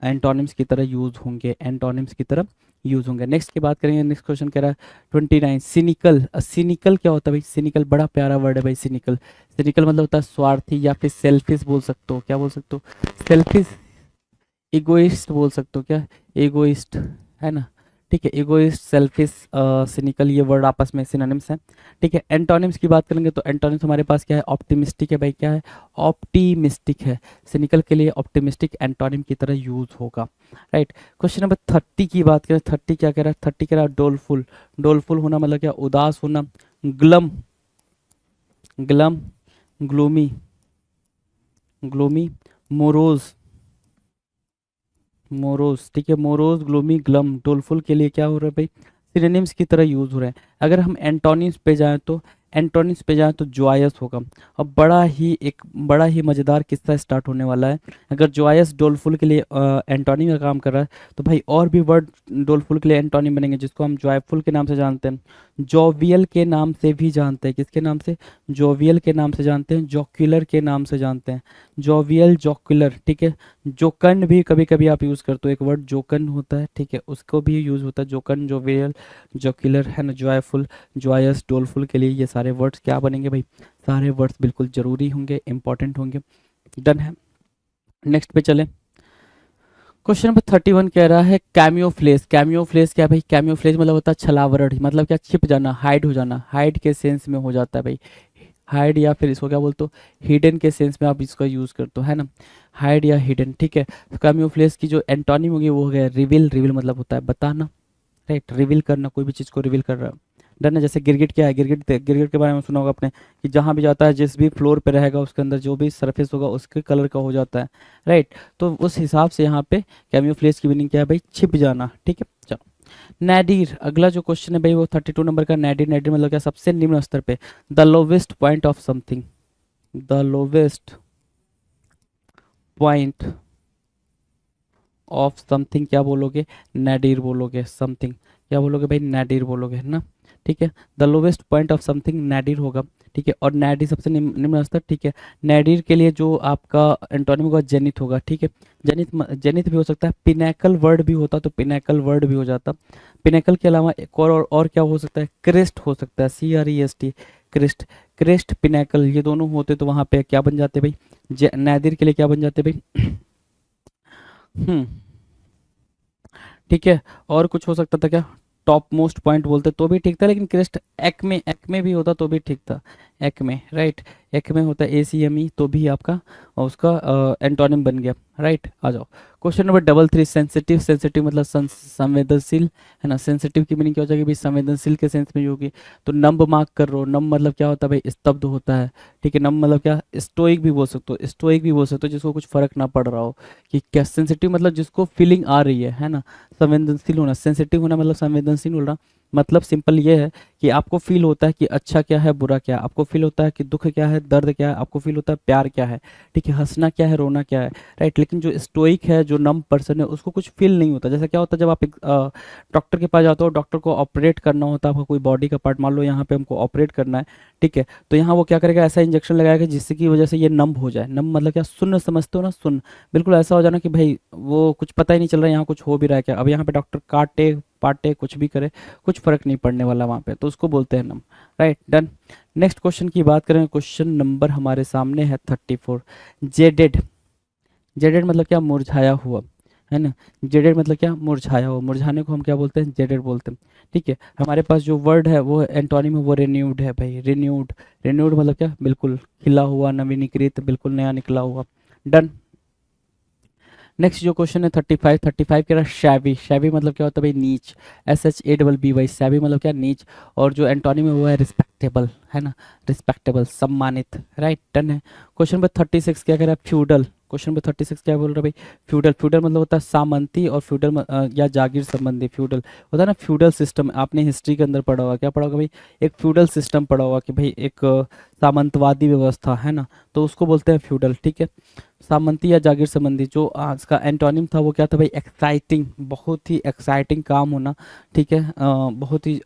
एंटोनिम्स की तरह यूज होंगे, एंटोनिम्स की तरह यूज होंगे। नेक्स्ट की बात करेंगे, नेक्स्ट क्वेश्चन कह रहा है 29, सिनिकल। सिनिकल क्या होता है भाई, सिनिकल बड़ा प्यारा वर्ड है भाई, सिनिकल। सिनिकल मतलब होता है स्वार्थी या फिर सेल्फिश बोल सकते हो, क्या बोल सकते हो, सेल्फिश, इगोइस्ट बोल सकते हो, क्या, इगोइस्ट, है ना, ठीक है, इगोइस्ट, सेल्फिश, सिनिकल, ये वर्ड आपस में सिनोनिम्स हैं, ठीक है। एंटोनिम्स की बात करेंगे तो एंटोनिम्स हमारे पास क्या है, ऑप्टिमिस्टिक है भाई, क्या है, ऑप्टिमिस्टिक है। सिनिकल के लिए ऑप्टिमिस्टिक एंटोनिम की तरह यूज होगा, राइट। क्वेश्चन नंबर 30 की बात करें, 30 क्या कह रहा है, 30 कह रहा है डोलफुल। डोलफुल होना मतलब क्या, उदास होना। Glum, glum, gloomy, gloomy, morose, morose, ठीक है, मोरोज, ग्लूमी, ग्लम, डोलफुल के लिए क्या हो रहा है भाई, सिनोनिम्स की तरह यूज हो रहे हैं। अगर हम एंटोनिम्स पे जाएं तो एंटोनिम्स पे जाए तो जोयस होगा। अब बड़ा ही मज़ेदार किस्सा स्टार्ट होने वाला है। अगर जोयस डोलफुल के लिए एंटोनिम का काम कर रहा है, तो भाई और भी वर्ड डोलफुल के लिए एंटोनिम बनेंगे, जिसको हम जॉयफुल के नाम से जानते हैं, जोवियल के नाम से भी जानते हैं। किसके नाम से? जोवियल के नाम से जानते हैं, जोक्युलर के नाम से जानते हैं, जोवियल जोक्युलर, ठीक है। जोकन भी कभी कभी आप यूज़ करते हो, एक वर्ड जोकन होता है, ठीक है, उसको भी यूज़ होता है, जोकन, जोवियल, जोक्युलर, है ना, जॉयफुल, जॉयस, डोलफुल के लिए ये सारे वर्ड्स क्या बनेंगे भाई? सारे वर्ड्स बिल्कुल ज़रूरी होंगे, इंपॉर्टेंट होंगे। डन है। नेक्स्ट पे चलें। क्वेश्चन नंबर 31 कह रहा है कैमियोफ्लेज। कैमियोफ्लेज क्या है भाई? कैमियोफ्लेज मतलब होता है छलावरण, मतलब क्या? छिप जाना, हाइड हो जाना, हाइड के सेंस में हो जाता है भाई, हाइड, या फिर इसको क्या बोलते हो, हिडन के सेंस में आप इसका यूज़ करते हो, है ना, हाइड या हिडन, ठीक है। कैमियोफ्लेज की जो एंटोनिम होगी वो हो गया रिवील। रिवील मतलब होता है बताना, राइट, रिवील करना, कोई भी चीज़ को रिवील कर रहा है। डन है। जैसे गिरगिट क्या है? गिरगिट के बारे में सुना होगा आपने कि जहाँ भी जाता है, जिस भी फ्लोर पे रहेगा उसके अंदर जो भी सरफेस होगा उसके कलर का हो जाता है, राइट। तो उस हिसाब से यहाँ पे कैमियोफ्लेज की मीनिंग क्या है भाई? छिप जाना, ठीक है। चलो, नैडीर, अगला जो क्वेश्चन है भाई वो 32 नंबर का। नैडीर, नैडीर मतलब क्या? सबसे निम्न स्तर पे, the lowest point of something, the lowest point of something क्या बोलोगे? नैडीर बोलोगे। समथिंग क्या बोलोगे भाई? नैडीर बोलोगे, है ना, ठीक है। The lowest point of something nadir होगा, ठीक है। और नैडीर सबसे निम्न स्तर, ठीक है। नैडीर के लिए जो आपका एंटोनिम होगा जेनिथ होगा, ठीक है। जेनिथ भी हो सकता है, पिनैकल वर्ड भी होता तो पिनैकल वर्ड भी हो जाता। पिनैकल के अलावा एक और क्या हो सकता है? क्रेस्ट हो सकता है, CREST, क्रेस्ट। क्रेस्ट, पिनैकल, ये दोनों होते तो वहाँ पे क्या बन जाते भाई? नैदीर के लिए क्या बन जाते भाई? हम्म, ठीक है। और कुछ हो सकता था क्या? टॉप मोस्ट पॉइंट बोलते तो भी ठीक था, लेकिन क्रेस्ट एक्मे भी होता तो भी ठीक था, एक्मे, राइट। एक्मे होता है ACME तो भी आपका उसका एंटोनिम बन गया, राइट। आ जाओ क्वेश्चन नंबर 33। सेंसिटिव, सेंसिटिव मतलब संवेदनशील, है ना। सेंसिटिव की मीनिंग क्या हो जाएगी भाई? संवेदनशील के सेंस में होगी। तो नंब मार्क कर रहे हो, नंब मतलब क्या होता है भाई? स्तब्ध होता है, ठीक है। नंब मतलब क्या? स्टोइक भी बोल सकते हो, स्टोइक भी बोल सकते हो, जिसको कुछ फर्क ना पड़ रहा हो कि क्या। सेंसिटिव मतलब जिसको फीलिंग आ रही है ना। संवेदनशील होना, सेंसिटिव होना मतलब संवेदनशील होना, मतलब सिंपल ये है कि आपको फील होता है कि अच्छा क्या है, बुरा क्या है, आपको फील होता है कि दुख क्या है, दर्द क्या है, आपको फील होता है प्यार क्या है, ठीक है, हंसना क्या है, रोना क्या है, राइट। लेकिन जो स्टोइक है, जो नम पर्सन है, उसको कुछ फील नहीं होता। जैसा क्या होता है जब आप एक डॉक्टर के पास जाते हो, डॉक्टर को ऑपरेट करना होता है, आपका कोई बॉडी का पार्ट, मान लो यहाँ पे हमको ऑपरेट करना है, ठीक है, तो यहाँ वो क्या करेगा? ऐसा इंजेक्शन लगाएगा जिससे की वजह से ये नम हो जाए। नम मतलब क्या? सुन्न, समझते हो ना, सुन्न, बिल्कुल ऐसा हो जाना कि भाई वो कुछ पता ही नहीं चल रहा है यहाँ कुछ हो भी रहा है क्या। अब यहाँ पे डॉक्टर काटे पाटे कुछ भी करे, कुछ फर्क नहीं पड़ने वाला वहाँ पे, तो उसको बोलते हैं नम, राइट। डन। नेक्स्ट क्वेश्चन की बात करें, क्वेश्चन नंबर हमारे सामने है 34। जेडेड, जेडेड मतलब क्या? मुरझाया हुआ, है ना। जेडेड मतलब क्या? मुरझाया हुआ। मुरझाने को हम क्या बोलते हैं? जेडेड बोलते हैं, ठीक है। हमारे पास जो वर्ड है वो एंटोनिम है वो रिन्यूड है भाई, रिन्यूड। रिन्यूड मतलब क्या? बिल्कुल खिला हुआ, नवीनीकृत, बिल्कुल नया निकला हुआ। डन। नेक्स्ट जो क्वेश्चन है 35। 35 कह रहा है शैवी। शैवी मतलब क्या होता है भाई? नीच, SHABBY, शैवी मतलब क्या? नीच। और जो एंटोनिम है वो है रिस्पेक्टेबल, है ना, रिस्पेक्टेबल, सम्मानित, राइट। डन है। क्वेश्चन नंबर 36 क्या कह रहा है? फ्यूडल। क्वेश्चन नंबर 36 क्या बोल रहा है भाई? फ्यूडल। फ्यूडल मतलब होता है सामंती, और फ्यूडल या जागीर संबंधी। फ्यूडल होता है ना, फ्यूडल सिस्टम, आपने हिस्ट्री के अंदर पढ़ा होगा, क्या पढ़ा होगा भाई? एक फ्यूडल सिस्टम पढ़ा होगा कि भाई एक सामंतवादी व्यवस्था, है ना, तो उसको बोलते हैं फ्यूडल, ठीक है। सामंती या जागीर संबंधी। जो आज का एंटोनिम था वो क्या था भाई? एक्साइटिंग, बहुत ही एक्साइटिंग काम होना, ठीक है, बहुत ही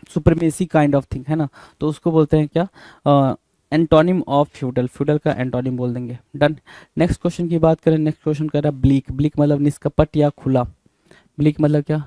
सुपरमेसी काइंड ऑफ थिंग, है ना, तो उसको बोलते हैं क्या? Antonym of feudal. फ्यूडल का एंटोनिम बोल देंगे। डन। नेक्स्ट क्वेश्चन की बात करें, नेक्स्ट क्वेश्चन कह रहा है ब्लीक। ब्लीक मतलब निष्कपट या खुला। ब्लीक मतलब क्या?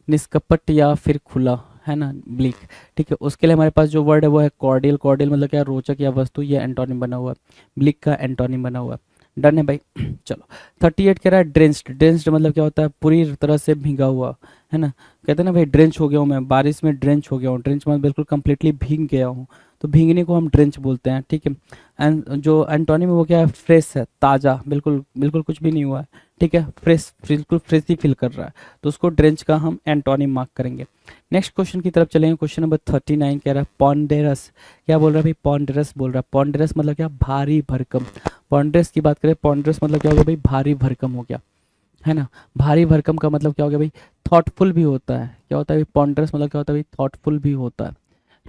निष्कपट या फिर खुला, है ना, ब्लीक, ठीक है। उसके लिए हमारे पास जो वर्ड है वो है कॉर्डियल। कॉर्डियल मतलब क्या? रोचक या वस्तु, ये एंटोनिम बना हुआ है, ब्लीक का एंटोनिम बना हुआ है। डन है भाई। चलो 38 कह रहा है ड्रेंच्ड। ड्रेंच्ड मतलब क्या होता है? पूरी तरह से भीगा हुआ, है ना। कहते हैं ना भाई ड्रेंच हो गया हूँ मैं, बारिश में ड्रेंच हो गया हूँ। ड्रेंच मतलब बिल्कुल कंप्लीटली भीग गया हूँ, तो भीगने को हम ड्रेंच बोलते हैं, ठीक है। एंड जो एंटोनिम है वो क्या है? फ्रेश है, ताज़ा, बिल्कुल बिल्कुल कुछ भी नहीं हुआ है, ठीक है, फ्रेश, बिल्कुल फ्रेश ही फील कर रहा है, तो उसको ड्रेंच का हम एंटोनिम मार्क करेंगे। नेक्स्ट क्वेश्चन की तरफ चलेंगे। क्वेश्चन नंबर 39 कह रहा है पॉन्डेरस। क्या बोल रहा है भाई? पॉन्डेरस बोल रहा है। पॉन्डेरस मतलब क्या? भारी भरकम। पॉन्डेरस की बात करें, पॉन्डेरस मतलब क्या हो गया भाई? भारी भरकम हो गया, है ना। भारी भरकम का मतलब क्या हो गया भाई? थॉटफुल भी होता है। क्या होता है भाई? पॉन्डेरस मतलब क्या होता है भाई? थॉटफुल भी होता है,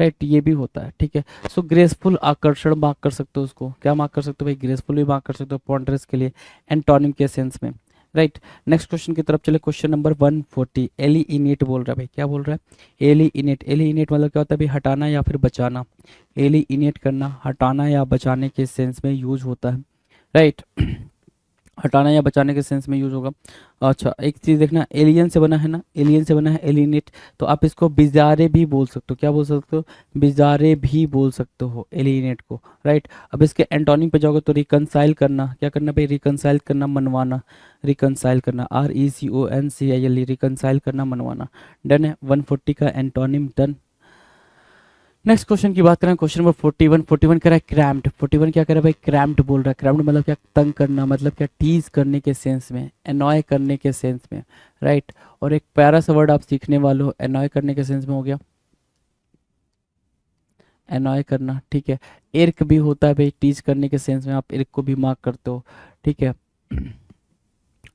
राइट, ये भी होता है, ठीक है। सो ग्रेसफुल आकर्षण मार्क कर सकते हो उसको, क्या मार्क कर सकते हो भाई, ग्रेसफुल भी मार्क कर सकते हो पॉन्डरस के लिए, एंटोनिम के सेंस में, राइट। नेक्स्ट क्वेश्चन की तरफ चले, क्वेश्चन नंबर 140, एलिनेट बोल रहा है भाई, क्या बोल रहा है, एलिनेट। एलिनेट मतलब क्या होता है भाई, हटाना या फिर बचाना, एलिनेट करना, हटाना या बचाने के सेंस में यूज होता है, राइट। हटाना या बचाने के सेंस में यूज होगा। अच्छा, एक चीज देखना, एलियन से बना है ना, एलियन से बना है एलिनेट, तो आप इसको बिजारे भी बोल सकते हो, क्या बोल सकते हो, बिजारे भी बोल सकते हो एलिनेट को, राइट। अब इसके एंटोनिम पे जाओगे तो रिकनसाइल करना, क्या करना भाई, रिकनसाइल करना, मनवाना, रिकनसाइल करना, RECONCILE, रिकनसाइल करना, मनवाना, डन है। 140 का एंटोनिम डन। नेक्स्ट क्वेश्चन की बात करें, क्वेश्चन नंबर 41। 41 कह रहा है क्रैम्प्ड। 41 क्या कह रहा है भाई, क्रैम्प्ड बोल रहा है। क्रैम्प्ड मतलब क्या, तंग करना, मतलब क्या, टीज करने के सेंस में, एनॉय करने के सेंस में, राइट। और एक प्यारा सा वर्ड आप सीखने वाले हो, एनॉय करने के सेंस में हो गया, एनॉय करना, ठीक है। इर्क भी होता है भाई, टीज करने के सेंस में आप इर्क को भी मार्क करते हो, ठीक है।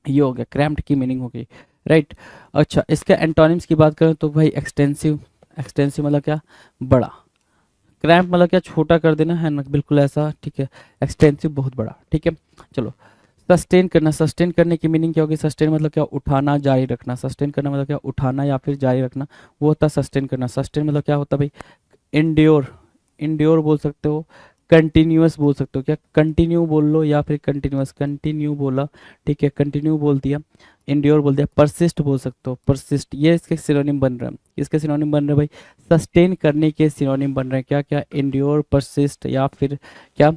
ये हो गया, क्रैम्प्ड की मीनिंग हो गई, राइट। अच्छा, इसके एंटोनिम्स की बात करें तो भाई एक्सटेंसिव। एक्सटेंसिव मतलब क्या, बड़ा। क्रैम्प मतलब क्या, छोटा कर देना है ना, बिल्कुल ऐसा, ठीक है। एक्सटेंसिव बहुत बड़ा, ठीक है। चलो, सस्टेन करना। सस्टेन करने की मीनिंग क्या होगी, सस्टेन मतलब क्या, उठाना, जारी रखना। सस्टेन करना मतलब क्या, उठाना या फिर जारी रखना, वो होता है सस्टेन करना। सस्टेन मतलब क्या होता है भाई, इंड्योर, इंड्योर बोल सकते हो, कंटिन्यूअस बोल सकते हो, क्या कंटिन्यू बोल लो या फिर कंटिन्यूअस, कंटिन्यू बोला, ठीक है, कंटिन्यू बोल दिया, इंड्योर बोल दिया। परसिस्ट बोल सकते हो, परसिस्ट, ये इसके सिनोनिम बन रहा है, इसके सिनोनिम बन रहे हैं भाई, सस्टेन करने के सिनोनिम बन रहे हैं, क्या क्या, इंड्योर, परसिस्ट या फिर क्या,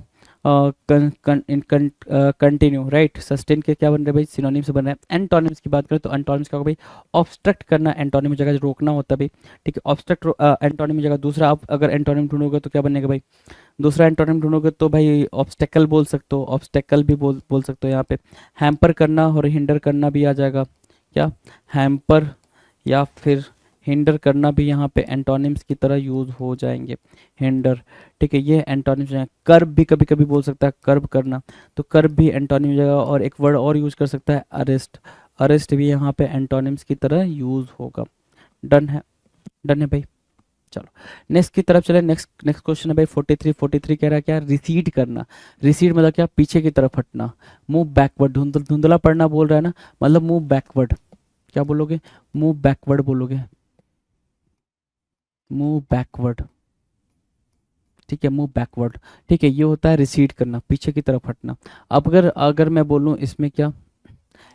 कंटिन्यू, राइट। सस्टेन के क्या बन रहे हैं भाई, सिनोनिम्स बन रहे हैं। एंटोनिम्स की बात करें तो एंटोनिम्स क्या होगा भाई, ऑब्स्ट्रक्ट करना, एंटोनिम जगह रोकना होता है भाई, ठीक है। ऑब्स्ट्रक्ट एंटोनिम जगह दूसरा, आप अगर एंटोनिम ढूंढोगे तो क्या बनेगा भाई, दूसरा एंटोनिम ढूंढोगे तो भाई ऑब्स्टेकल बोल सकते हो, ऑब्स्टेकल भी बोल सकते हो यहाँ पे। हैम्पर करना और हिंडर करना भी आ जाएगा, क्या, हैम्पर या फिर हिंडर करना भी यहाँ पे एंटोनिम्स की तरह यूज हो जाएंगे, हिंडर, ठीक है। ये एंटोनिम्स हैं। कर्ब भी कभी कभी बोल सकता है, कर्ब करना, तो कर्ब भी एंटोनिम जगह। और एक वर्ड और यूज कर सकता है, अरेस्ट, अरेस्ट भी यहाँ पे एंटोनिम्स की तरह यूज होगा। डन है, डन है भाई। चलो, नेक्स्ट की तरफ चले। नेक्स्ट नेक्स्ट क्वेश्चन है भाई 43। 43 कह रहा है क्या, रिसीड करना। रिसीड मतलब क्या, पीछे की तरफ हटना, मूव बैकवर्ड, धुंधला पड़ना बोल रहा है ना, मतलब मूव बैकवर्ड, क्या बोलोगे, मूव बैकवर्ड बोलोगे, मूव बैकवर्ड, ठीक है, मूव बैकवर्ड, ठीक है। ये होता है रिसीड करना, पीछे की तरफ हटना। अब अगर अगर मैं बोलूँ इसमें क्या,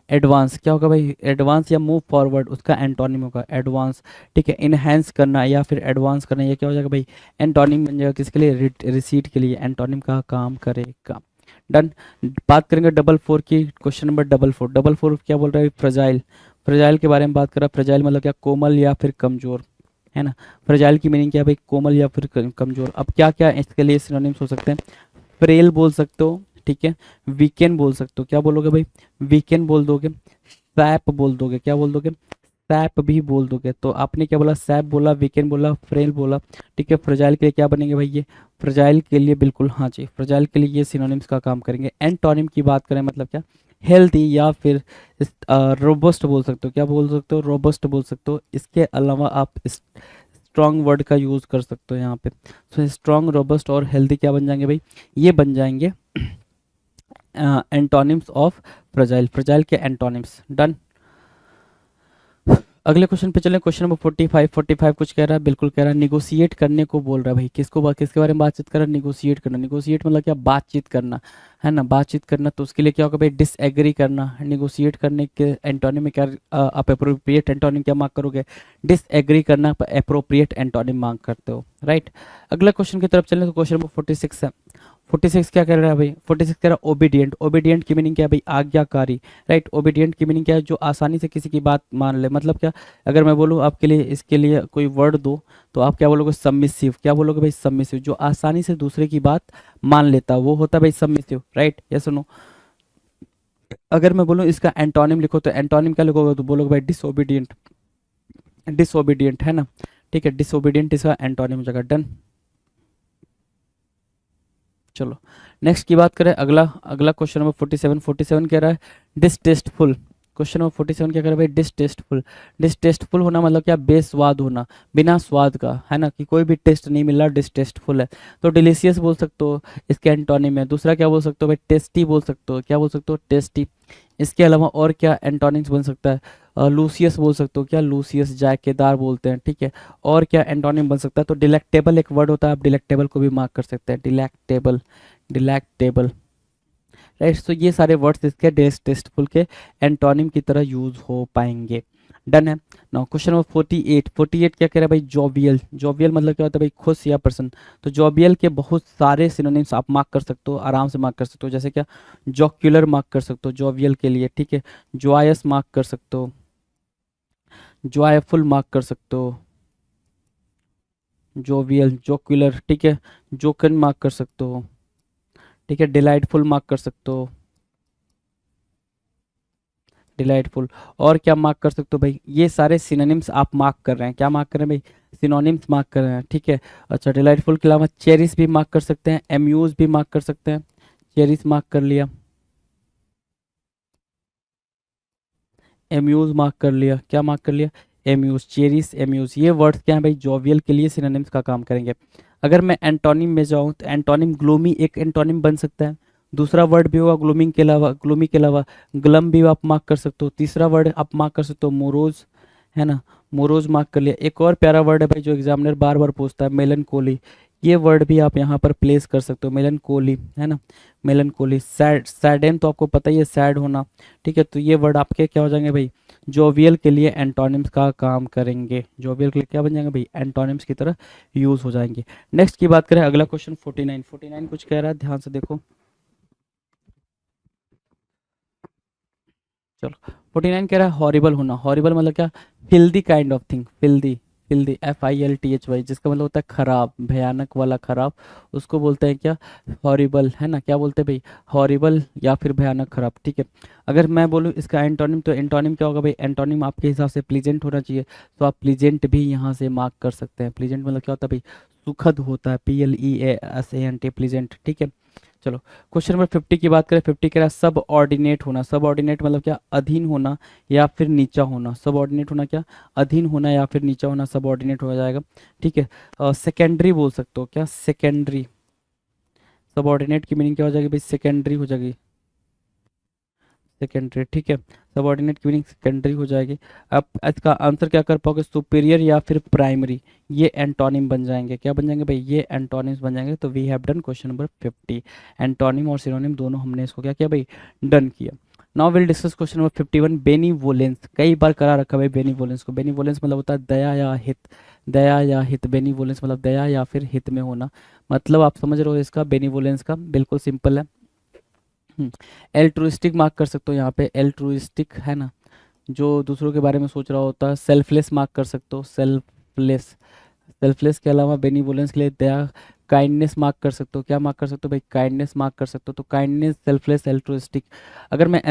एडवांस, क्या होगा भाई, एडवांस या मूव फॉरवर्ड, उसका एंटोनिम होगा एडवांस, ठीक है। इनहेंस करना या फिर एडवांस करना, ये क्या हो जाएगा भाई, एंटोनिम बन जाएगा किसके लिए, रिसीट के लिए, एंटोनिम का काम करेगा। डन। बात करेंगे डबल फोर की, question number double four. Double four क्या बोल रहा है, फ्रजाइल। फ्रजाइल के बारे में बात कर रहा है। फ्रजाइल मतलब क्या, कोमल या फिर कमजोर, है ना। फ्रजाइल की मीनिंग क्या है भाई, कोमल या फिर कमजोर। अब क्या क्या इसके लिए सिनोनिम्स हो सकते हैं, फ्रेल बोल सकते हो, ठीक है। वीकेंड बोल सकते हो, क्या बोलोगे भाई, वीकेंड बोल दोगे। सैप बोल दोगे, क्या बोल दोगे, सैप भी बोल दोगे। तो आपने क्या बोला, सैप बोला, वीकेंड बोला, फ्रेल बोला, ठीक है। फ्रजाइल के लिए क्या बनेंगे भाई, ये फ्रजाइल के लिए बिल्कुल हाँ जी, फ्रजाइल के लिए ये सिनोनिम्स का काम करेंगे। एंटोनिम की बात करें मतलब क्या, हेल्दी या फिर रोबस्ट बोल सकते हो, क्या बोल सकते हो, रोबस्ट बोल सकते हो। इसके अलावा आप स्ट्रॉन्ग वर्ड का यूज कर सकते हो यहाँ पे। तो स्ट्रॉन्ग, रोबस्ट और हेल्दी क्या बन जाएंगे भाई, ये बन जाएंगे एंटोनिम्स ऑफ फ्रजाइल, फ्रजाइल के एंटोनिम्स। डन। अगले क्वेश्चन पे चलें, क्वेश्चन नंबर 45। 45 कुछ कह रहा है, बिल्कुल कह रहा है, निगोशिएट करने को बोल रहा है भाई। किसके बारे में बातचीत कर रहा है, निगोशिएट करना। निगोशिएट मतलब क्या, बातचीत करना, है ना, बातचीत करना। तो उसके लिए क्या होगा भाई, डिसएग्री करना। निगोशिएट करने के एंटोनिम में क्या आप अप्रोप्रिएट एंटोनिम क्या मार्क करोगे, डिसएग्री करना अप्रोप्रिएट एंटोनिम मार्क करते हो, राइट। अगला क्वेश्चन की तरफ चलें तो क्वेश्चन नंबर 46 है। 46 क्या कह रहा है भाई, 46 कह रहा है ओबीडियंट। ओबीडियंट की मीनिंग क्या है भाई, आज्ञाकारी, राइट। ओबीडियंट की मीनिंग क्या है, जो आसानी से किसी की बात मान ले। मतलब क्या, अगर मैं बोलूँ आपके लिए, इसके लिए कोई वर्ड दो, तो आप क्या बोलोगे, सबमिसिव, क्या बोलोगे भाई, सबमिसिव, जो आसानी से दूसरे की बात मान लेता, वो होता है भाई सबमिसिव, राइट। ये सुनो, अगर मैं बोलूँ इसका एंटोनिम लिखो, तो एंटोनिम क्या लिखोगे, तो बोलोगे भाई डिसोबीडियंट, डिसोबीडियंट, है ना, ठीक है। डिसोबीडियंट इसका एंटोनिम हो जाएगा। डन। चलो, नेक्स्ट की बात करें, अगला अगला क्वेश्चन नंबर 47। 47 कह रहा है डिसटेस्टफुल। क्वेश्चन नंबर 47 क्या करे भाई, डिसटेस्टफुल। डिसटेस्टफुल होना मतलब क्या, बेस्वाद होना, बिना स्वाद का, है ना, कि कोई भी टेस्ट नहीं मिल रहा, डिसटेस्टफुल है। तो डिलीशियस बोल सकते हो, इसके एंटोनिम है। दूसरा क्या बोल सकते हो भाई, टेस्टी बोल सकते हो, क्या बोल सकते हो, टेस्टी। इसके अलावा और क्या एंटोनिम्स बन सकता है, लूसियस बोल सकते हो, क्या लूसियस, जायकेदार बोलते हैं, ठीक है। और क्या एंटोनिम बन सकता है, तो डिलेक्टेबल एक वर्ड होता है, आप डिलेक्टेबल को भी मार्क कर सकते हैं, डिलेक्टेबल, डिलेक्टेबल, राइट। तो ये सारे वर्ड्स इसके डिसटेस्टफुल के एंटोनिम की तरह यूज हो पाएंगे। डन है। Now question number 48। 48 क्या कह रहा है भाई, जोवियल। जोवियल मतलब क्या होता है भाई, खुश या प्रसन्न। तो जोवियल के बहुत सारे सिनोनिम्स आप मार्क कर सकते हो, आराम से मार्क कर सकते हो, जैसे क्या, जोक्यूलर मार्क कर सकते हो जोवियल के लिए, ठीक है। जोयस मार्क कर सकते हो, जोयफुल मार्क कर सकते हो, जोवियल, जोक्यूलर, ठीक है। जोकन मार्क कर सकते हो, ठीक है। डिलाइटफुल मार्क कर सकते हो, डिलाइटफुल। और क्या मार्क कर सकते हो भाई, ये सारे सिनोनिम्स आप मार्क कर रहे हैं, क्या मार्क कर रहे हैं भाई, सिनोनिम्स मार्क कर रहे हैं, ठीक है। अच्छा, डिलाइटफुल के अलावा चेरिस भी मार्क कर सकते हैं, एम्यूज भी मार्क कर सकते हैं। चेरिस मार्क कर लिया, एम्यूज मार्क कर लिया, क्या मार्क कर लिया, एम्यूज, चेरिस, एम्यूज। ये वर्ड्स क्या है भाई, जोवियल के लिए सिनोनिम्स का काम करेंगे। अगर मैं एंटोनिम में जाऊँ तो एंटोनिम, ग्लूमी एक एंटोनिम बन सकता है। दूसरा वर्ड भी होगा ग्लूमिंग के अलावा, ग्लूमी के अलावा ग्लम भी आप मार्क कर सकते हो। तीसरा वर्ड आप मार्क कर सकते हो मोरोज, है ना, मोरोज मार्क कर लिया। एक और प्यारा वर्ड है भाई जो एग्जामिनर बार बार पूछता है, मेलनकोली। ये वर्ड भी आप यहाँ पर प्लेस कर सकते हो, मेलनकोली, है ना, मेलनकोली। सैड, सैडन तो आपको पता ही है, सैड होना, ठीक है। तो ये वर्ड आपके क्या हो जाएंगे भाई, जोवियल के लिए एंटोनिम्स का काम करेंगे, जोवियल के लिए क्या बन जाएंगे भाई, एंटोनिम्स की तरह यूज हो जाएंगे। नेक्स्ट की बात करें, अगला क्वेश्चन 49। 49 कुछ कह रहा है, ध्यान से देखो। चलो, 49 कह रहा है हॉरिबल होना। हॉरिबल मतलब क्या, filthy kind of thing, filthy, filthy, FILTHY, जिसका मतलब होता है खराब, भयानक वाला खराब, उसको बोलते हैं क्या, हॉरिबल, है ना। क्या बोलते हैं भाई, हॉरिबल या फिर भयानक खराब, ठीक है। अगर मैं बोलूँ इसका एंटोनिम, तो एंटोनिम क्या होगा भाई, एंटोनिम आपके हिसाब से प्लीजेंट होना चाहिए, तो आप प्लीजेंट भी यहाँ से मार्क कर सकते हैं। प्लीजेंट मतलब क्या होता है भाई, सुखद होता है, PLEASANT, प्लीजेंट, ठीक है। चलो, क्वेश्चन नंबर 50 की बात करें। 50 कह रहा है सब ऑर्डिनेट होना। सब ऑर्डिनेट मतलब क्या, अधीन होना या फिर नीचा होना। सब ऑर्डिनेट होना क्या, अधीन होना या फिर नीचा होना, सब ऑर्डिनेट हो जाएगा, ठीक है। सेकेंडरी बोल सकते हो, क्या, सेकेंडरी। सब ऑर्डिनेट की मीनिंग क्या हो जाएगी भाई, सेकेंडरी हो जाएगी, सेकेंडरी, ठीक है। सबऑर्डिनेट की मीनिंग सेकेंडरी हो जाएगी। अब इसका आंसर क्या कर पाओगे, सुपीरियर या फिर प्राइमरी, ये एंटोनिम बन जाएंगे, क्या बन जाएंगे भाई, ये एंटोनिम्स बन जाएंगे। तो we have done question number 50। Antonym और सिनोनिम दोनों हमने इसको क्या किया भाई, डन किया। Now will discuss question number 51, benevolence. कई बार करा रखा भाई बेनीवोलेंस को। बेनीवोलेंस मतलब होता है दया या हित, दया या हित। बेनीवोलेंस मतलब दया या फिर हित में होना। मतलब आप समझ रहे हो इसका, बेनीवोलेंस का बिल्कुल सिंपल है। एल्ट्रुइस्टिक मार्क कर सकते हो यहाँ पे, एल्ट्रुइस्टिक, है ना, जो दूसरों के बारे में सोच रहा होता है। सेल्फलेस मार्क कर सकते हो, सेल्फलेस। सेल्फलेस के अलावा बेनीवोलेंस के लिए दया, काइंडनेस मार्क कर सकते हो, क्या मार्क कर सकते हो भाई, काइंडनेस मार्क कर सकते हो। तो काइंडनेस, सेल्फलेस, एल्ट्रुइस्टिक। अगर मैं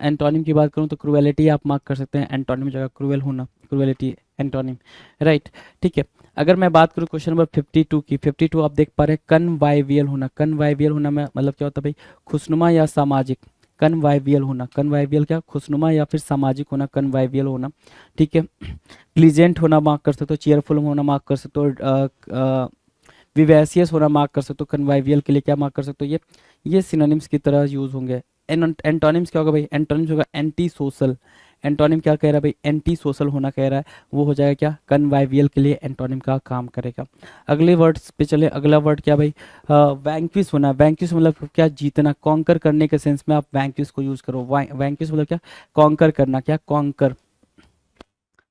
एंटोनिम की बात करूँ तो क्रुएलिटी आप मार्क कर सकते हैं, एंटोनिम जगह क्रूएल होना, क्रुएलिटी एंटोनिम, राइट, ठीक है। अगर मैं बात करूँ क्वेश्चन नंबर 52 की, 52 आप देख पा रहे हैं, कन्वाइवियल होना। कन्वाइवियल होना में मतलब क्या होता है भाई, खुशनुमा या सामाजिक। कन्वाइवियल होना, कन्वाइवियल क्या, खुशनुमा या फिर सामाजिक होना, कन्वाइवियल होना, ठीक है। प्लीजेंट होना मार्क कर सकते हो, चीयरफुल होना मार्क कर सकते हो, विवेसियस होना मार्क कर सकते हो। कन्वाइवियल के लिए क्या मार्क कर सकते हो, ये सिनोनिम्स की तरह यूज होंगे। एंटोनिम्स क्या होगा भाई, एंटोनिम्स होगा एंटी सोशल। एंटोनिम क्या कह रहा है भाई, एंटी सोशल होना कह रहा है, वो हो जाएगा क्या, कन्वाइवियल के लिए एंटोनिम का काम करेगा। अगले वर्ड्स पे चले। अगला वर्ड क्या भाई, वैंक्विश होना। वैंक्विश मतलब क्या, जीतना, कॉन्कर करने के सेंस में आप वैंक्विश को यूज करो। वैंक्विश मतलब क्या, कॉन्कर करना, क्या, कॉन्कर।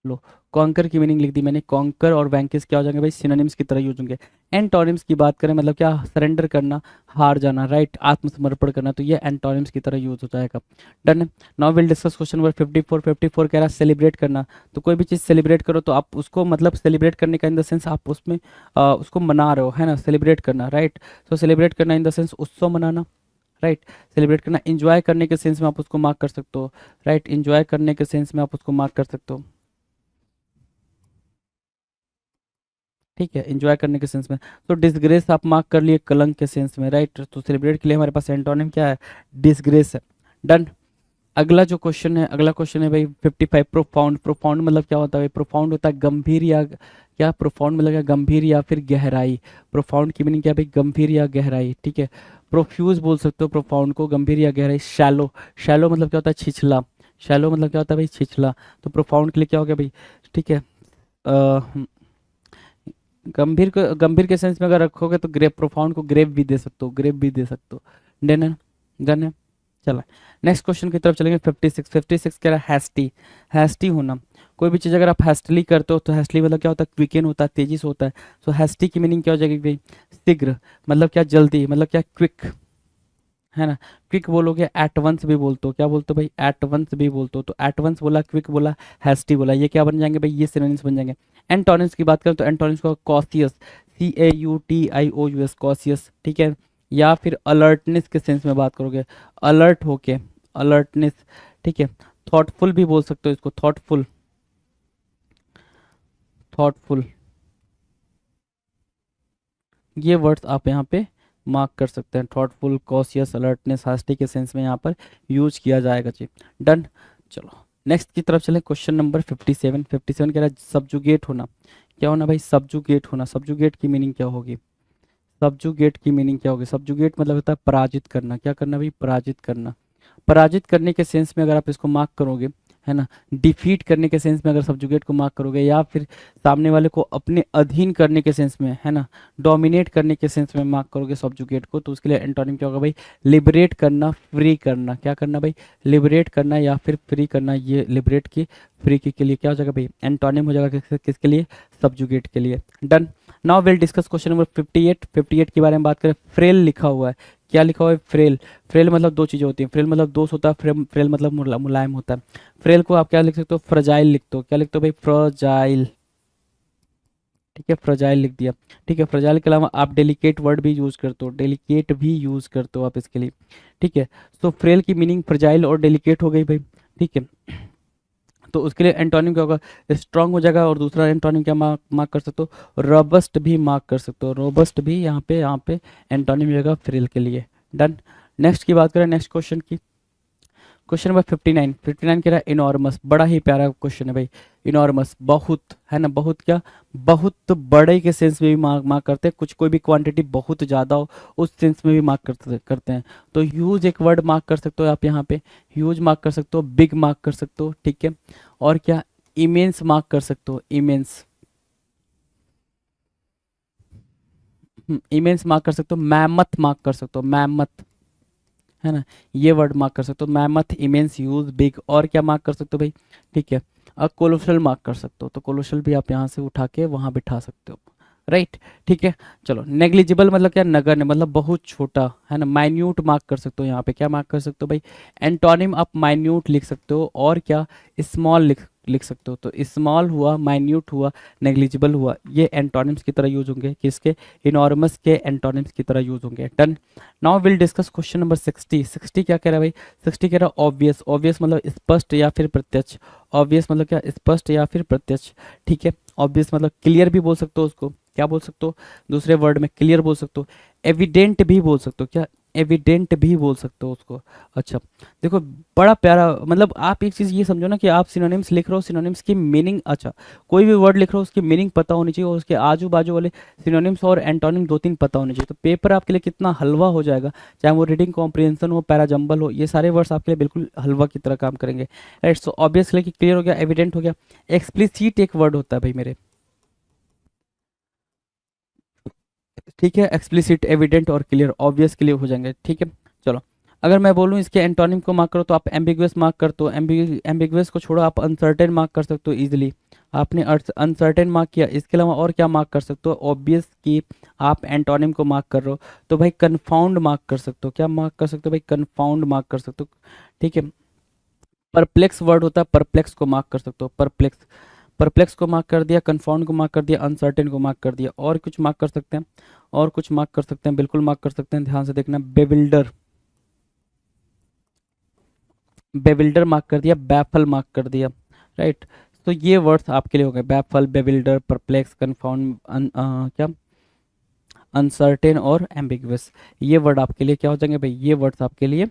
लो, कॉन्कर की मीनिंग लिख दी मैंने। कॉन्कर और वैंकिस क्या हो जाएंगे भाई, सिनोनिम्स की तरह यूज होंगे। एंटोनिम्स की बात करें मतलब क्या, सरेंडर करना, हार जाना, राइट, आत्मसमर्पण करना, तो ये एंटोनिम्स की तरह यूज हो जाएगा। Done. Now will discuss question number 54। 54 कह रहा है सेलिब्रेट करना। तो कोई भी चीज़ सेलिब्रेट करो तो आप उसको, मतलब सेलिब्रेट करने का इन द सेंस आप उसमें उसको मना रहे हो, है ना, सेलिब्रेट करना, राइट। तो सेलिब्रेट करना इन द सेंस उत्सव मनाना, राइट। सेलिब्रेट करना, इंजॉय करने के सेंस में आप उसको मार्क कर सकते हो, राइट, इंजॉय करने के सेंस में आप उसको मार्क कर सकते हो, ठीक है, एंजॉय करने के सेंस में। तो डिसग्रेस आप मार्क कर लिए कलंक के सेंस में, राइट। तो सेलिब्रेट के लिए हमारे पास एंटोनिम क्या है, डिसग्रेस है। डन। अगला जो क्वेश्चन है, अगला क्वेश्चन है भाई 55, प्रोफाउंड। प्रोफाउंड मतलब क्या होता है भाई? प्रोफाउंड होता है गंभीर या क्या? प्रोफाउंड मतलब क्या? गंभीर या फिर गहराई। प्रोफाउंड की मीनिंग क्या है भाई? गंभीर या गहराई, ठीक है। प्रोफ्यूज बोल सकते हो प्रोफाउंड को, गंभीर या गहराई। शैलो, शैलो मतलब क्या होता है? छिछला। शैलो मतलब क्या होता है भाई? छिछला। तो प्रोफाउंड के लिए क्या हो गया भाई? ठीक है, गंभीर के सेंस में अगर रखोगे तो ग्रेव, प्रोफाउंड को ग्रेव भी दे सकते हो, ग्रेव भी दे सकते हो। डन है, डन है। चला नेक्स्ट क्वेश्चन की तरफ चलेंगे। 56, 56 कह रहा है हैस्टी। हैस्टी होना, कोई भी चीज़ अगर आप हैस्टली करते हो तो हैस्टली मतलब क्या होता है? क्विकन होता है, तेजी से होता है। सो हैस्टी की मीनिंग क्या हो जाएगी भाई? शीघ्र, मतलब क्या? जल्दी, मतलब क्या? क्विक, है ना। क्विक बोलोगे, एट वंस भी बोलते हो। क्या बोलते हो भाई? एट वंस भी बोलते हो। तो एट वंस बोला, क्विक बोला, हैस्टी बोला, ये क्या बन जाएंगे भाई? ये सिनोनिम्स बन जाएंगे। एंटोनिम्स की बात करें तो एंटोनिम्स को कॉशियस, CAUTIOUS, कॉशियस, ठीक है। या फिर अलर्टनेस के सेंस में बात करोगे, अलर्ट होके, अलर्टनेस, ठीक है। थॉटफुल भी बोल सकते हो इसको, थॉटफुल, थॉटफुल। ये वर्ड्स आप यहाँ पे मार्क कर सकते हैं। थॉटफुल, कॉशियस, अलर्टनेस, हास्टी के सेंस में यहाँ पर यूज किया जाएगा जी। डन। चलो नेक्स्ट की तरफ चले। Question number 57। 57 कह रहा है सब्जुगेट होना। क्या होना भाई? सब्जुगेट होना। सब्जुगेट की मीनिंग क्या होगी? सब्जुगेट की मीनिंग क्या होगी? सब्जुगेट मतलब होता है पराजित करना। क्या करना भाई? पराजित करना। पराजित करने के सेंस में अगर आप इसको मार्क करोगे, है ना, डिफीट करने के सेंस में अगर सब्जुगेट को मार्क करोगे, या फिर सामने वाले को अपने अधीन करने के सेंस में, है ना, डोमिनेट करने के सेंस में मार्क करोगे सब्जुगेट को, तो उसके लिए एंटोनिम क्या होगा भाई? लिबरेट करना, फ्री करना। क्या करना भाई? लिबरेट करना या फिर फ्री करना। ये लिबरेट की, फ्री की के लिए क्या हो जाएगा भाई? एंटोनिम हो जाएगा किसके लिए? सब्जुगेट के लिए। Done. Now will discuss question number 58। 58 के बारे में बात करें। फ्रेल लिखा हुआ है। क्या लिखा हुआ है? फ्रेल। फ्रेल मतलब दो चीज़ें होती हैं। फ्रेल मतलब दोष होता है, फ्रेल मतलब मुलायम होता है। फ्रेल को आप क्या लिख सकते हो? फ्रजाइल लिखते हो। क्या लिखते हो भाई? फ्रजाइल, ठीक है, फ्रजाइल लिख दिया। ठीक है, फ्रजाइल के अलावा आप डेलिकेट वर्ड भी यूज करते हो, डेलिकेट भी यूज करते हो आप इसके लिए, ठीक है। तो फ्रेल की मीनिंग फ्रजाइल और डेलिकेट हो गई भाई, ठीक है। तो उसके लिए एंटोनिम क्या होगा? स्ट्रांग हो जाएगा। और दूसरा एंटोनिम क्या मार्क कर सकते हो? रोबस्ट भी मार्क कर सकते हो। रोबस्ट भी यहाँ पे एंटोनिम हो जाएगा फ्रेल के लिए। डन। नेक्स्ट की बात करें, नेक्स्ट क्वेश्चन की। Question number 59। 59 कह रहा है इनॉर्मस। बड़ा ही प्यारा क्वेश्चन है भाई। इनॉर्मस, बहुत, है ना, बहुत क्या? बहुत बड़े के सेंस में भी मार्क करते हैं। कुछ कोई भी क्वांटिटी बहुत ज़्यादा हो उस सेंस में भी मार्क करते हैं। तो ह्यूज एक वर्ड मार्क कर सकते हो आप यहाँ पे। ह्यूज मार्क कर सकते हो, बिग मार्क कर सकते हो, ठीक है। और क्या? इमेंस मार्क कर सकते हो, इमेंस। इमेंस मार्क कर सकते हो। मैमथ मार्क कर सकते हो, मैमथ, है ना। ये वर्ड मार्क कर सकते हो, मैमथ, इमेंस, ह्यूज, बिग। और क्या मार्क कर सकते हो भाई? ठीक है, और कोलोशल मार्क कर सकते हो। तो कोलोशल भी आप यहाँ से उठा के वहाँ बिठा सकते हो, राइट, ठीक है। चलो नेग्लिजिबल मतलब क्या? नगण्य, मतलब बहुत छोटा, है ना। माइन्यूट मार्क कर सकते हो। यहाँ पे क्या मार्क कर सकते हो भाई? एंटोनिम आप माइन्यूट लिख सकते हो। और क्या? स्मॉल लिख सकते हो। तो स्मॉल हुआ, माइन्यूट हुआ, नेग्लिजिबल हुआ, ये एंटोनिम्स की तरह यूज होंगे। किसके? इनॉर्मस के एंटोनिम्स की तरह यूज होंगे। Done. Now will discuss question number 60। 60 क्या कह रहा है भाई? 60 कह रहा है ऑब्वियस। ऑब्वियस मतलब स्पष्ट या फिर प्रत्यक्ष। ऑब्वियस मतलब क्या? स्पष्ट या फिर प्रत्यक्ष, ठीक है। ऑब्वियस मतलब क्लियर भी बोल सकते हो उसको। क्या बोल सकते हो? दूसरे वर्ड में क्लियर बोल सकते हो। एविडेंट भी बोल सकते हो। क्या? एविडेंट भी बोल सकते हो उसको। अच्छा, देखो, बड़ा प्यारा, मतलब आप एक चीज़ ये समझो ना कि आप सिनोनिम्स लिख रहे हो, सिनोनिम्स की मीनिंग, अच्छा, कोई भी वर्ड लिख रहे हो उसकी मीनिंग पता होनी चाहिए, और उसके आजू बाजू वाले सिनोनिम्स और एंटोनिम दो तीन पता होने चाहिए। तो पेपर आपके लिए कितना हलवा हो जाएगा। चाहे वो रीडिंग कॉम्प्रिहेंशन हो, पैराजम्बल हो, ये सारे वर्ड्स आपके लिए बिल्कुल हलवा की तरह काम करेंगे, राइट। सो ऑब्वियसली क्लियर हो गया, एविडेंट हो गया। एक्सप्लिसिट एक वर्ड होता है भाई मेरे, ठीक है। एक्सप्लिसिट, एविडेंट और क्लियर, ऑब्वियस क्लियर हो जाएंगे, ठीक है। चलो, अगर मैं बोलूँ इसके एंटोनिम को मार्क करो तो आप एम्बिगुअस मार्क कर दो। एम्बिगुअस को छोड़ो, आप अनसर्टेन मार्क कर सकते हो इजीली। आपने अनसर्टेन मार्क किया, इसके अलावा और क्या मार्क कर सकते हो? ऑब्वियस की आप एंटोनिम को मार्क कर रहे हो तो भाई कन्फाउंड मार्क कर सकते हो। क्या मार्क कर सकते हो भाई? कन्फाउंड मार्क कर सकते हो, ठीक है। परप्लेक्स वर्ड होता है, परप्लेक्स को मार्क कर सकते हो। परप्लेक्स, परप्लेक्स को मार्क कर दिया, कन्फाउंड को मार्क कर दिया, अनसर्टेन को मार्क कर दिया। और कुछ मार्क कर सकते हैं? और कुछ मार्क कर सकते हैं, बिल्कुल मार्क कर सकते हैं, ध्यान से देखना। बेविल्डर, बेविल्डर मार्क कर दिया, बैफल मार्क कर दिया, राइट। तो ये वर्ड्स आपके लिए हो गए, बैफल, बेविल्डर, परप्लेक्स, कन्फाउंड, क्या, अनसर्टेन और एम्बिगुअस। ये वर्ड आपके लिए क्या हो जाएंगे भाई, ये वर्ड्स आपके लिए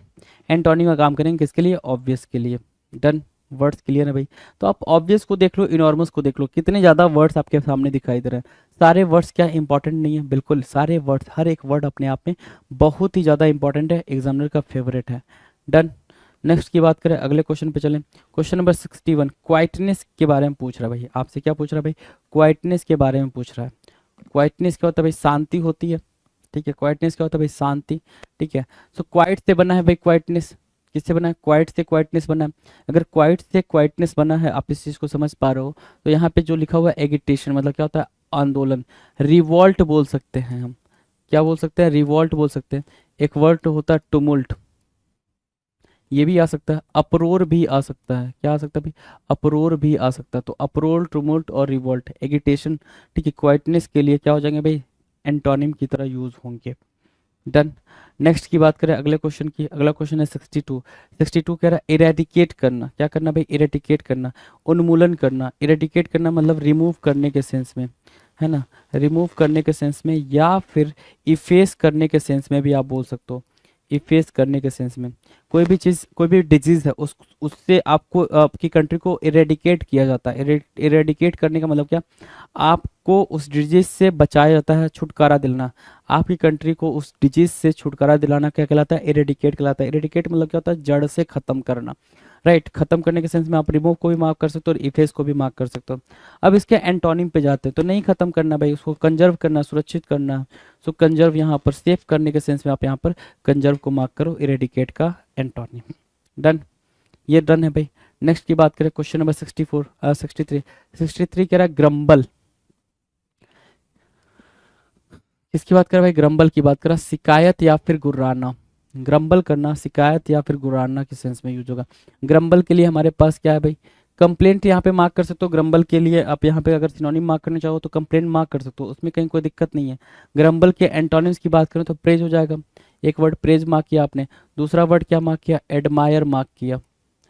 एंटोनिम का काम करेंगे, किसके लिए, ऑब्वियस के लिए। डन, वर्ड्स क्लियर है भाई। तो आप ऑब्वियस को देख लो, इनॉर्मस को देख लो, कितने ज़्यादा वर्ड्स आपके सामने दिखाई दे रहे हैं। सारे वर्ड्स क्या इंपॉर्टेंट नहीं है, बिल्कुल सारे वर्ड्स, हर एक वर्ड अपने आप में बहुत ही ज़्यादा इंपॉर्टेंट है, एग्जामिनर का फेवरेट है। डन, नेक्स्ट की बात करें, अगले क्वेश्चन पे चलें। क्वेश्चन नंबर 61 क्वाइटनेस के बारे में पूछ रहा है भाई, आपसे क्या पूछ रहा है भाई, क्वाइटनेस के बारे में पूछ रहा है। क्वाइटनेस क्या होता है भाई, शांति होती है, ठीक है। क्वाइटनेस क्या होता है भाई, शांति, ठीक है। सो क्वाइट से बना है भाई क्वाइटनेस, किससे बना है, क्वाइट से क्वाइटनेस बना है। अगर क्वाइट से क्वाइटनेस बना है, आप इस चीज़ को समझ पा रहे हो, तो यहाँ पे जो लिखा हुआ है एगिटेशन, मतलब क्या होता है, आंदोलन, रिवॉल्ट बोल सकते हैं हम, क्या बोल सकते हैं, रिवॉल्ट बोल सकते हैं। एक वर्ड होता है टुमुल्ट, ये भी आ सकता है, अप्रोर भी आ सकता है, क्या आ सकता है भाई, अप्रोर भी आ सकता है। तो अप्रोर, टुमुल्ट और रिवॉल्ट, एगिटेशन, ठीक है, क्वाइटनेस के लिए क्या हो जाएंगे भाई, एंटोनिम की तरह यूज होंगे। डन, नेक्स्ट की बात करें अगले क्वेश्चन की, अगला क्वेश्चन है 62। 62 कह रहा है इरेडिकेट करना, क्या करना भाई, इरेडिकेट करना, उन्मूलन करना। इरेडिकेट करना मतलब रिमूव करने के सेंस में, है ना, रिमूव करने के सेंस में, या फिर इफेस करने के सेंस में भी आप बोल सकते हो, इफेस करने के सेंस में। कोई भी चीज़, कोई भी डिजीज़ है, उससे आपको, आपकी कंट्री को इरेडिकेट किया जाता है। इरेडिकेट करने का मतलब क्या, आपको उस डिजीज से बचाया जाता है, छुटकारा दिलाना। आपकी कंट्री को उस डिजीज से छुटकारा दिलाना क्या कहलाता है, इरेडिकेट कहलाता है। इरेडिकेट मतलब क्या होता है, जड़ से खत्म करना, राइट। खत्म करने के सेंस में आप रिमूव को भी मार्क कर सकते हो और इफेस को भी मार्क कर सकते हो। अब इसके एंटोनिम पे जाते हैं, तो नहीं खत्म करना भाई, उसको कंजर्व करना, सुरक्षित करना। सो कंजर्व यहाँ पर सेव करने के सेंस में आप यहाँ पर कंजर्व को मार्क करो, इरेडिकेट का एंटोनिम। डन, ये डन है भाई। नेक्स्ट की बात करें, क्वेश्चन नंबर 64 63 63 कह रहा है ग्रम्बल, किसकी बात कर रहा है भाई, ग्रम्बल की बात कर रहा है, शिकायत या फिर गुर्राना। ग्रम्बल करना, शिकायत या फिर गुर्राना के सेंस में यूज होगा। ग्रम्बल के लिए हमारे पास क्या है भाई, कंप्लेंट यहाँ पे मार्क कर सकते हो। ग्रम्बल के लिए आप यहाँ पे अगर सिनोनिम मार्क करना चाहो तो कंप्लेंट मार्क कर सकते हो, उसमें कहीं कोई दिक्कत नहीं है। ग्रम्बल के एंटोनिम्स की बात करें तो प्रेज हो जाएगा, एक वर्ड प्रेज मार्क किया आपने, दूसरा वर्ड क्या मार्क किया, एडमायर मार्क किया,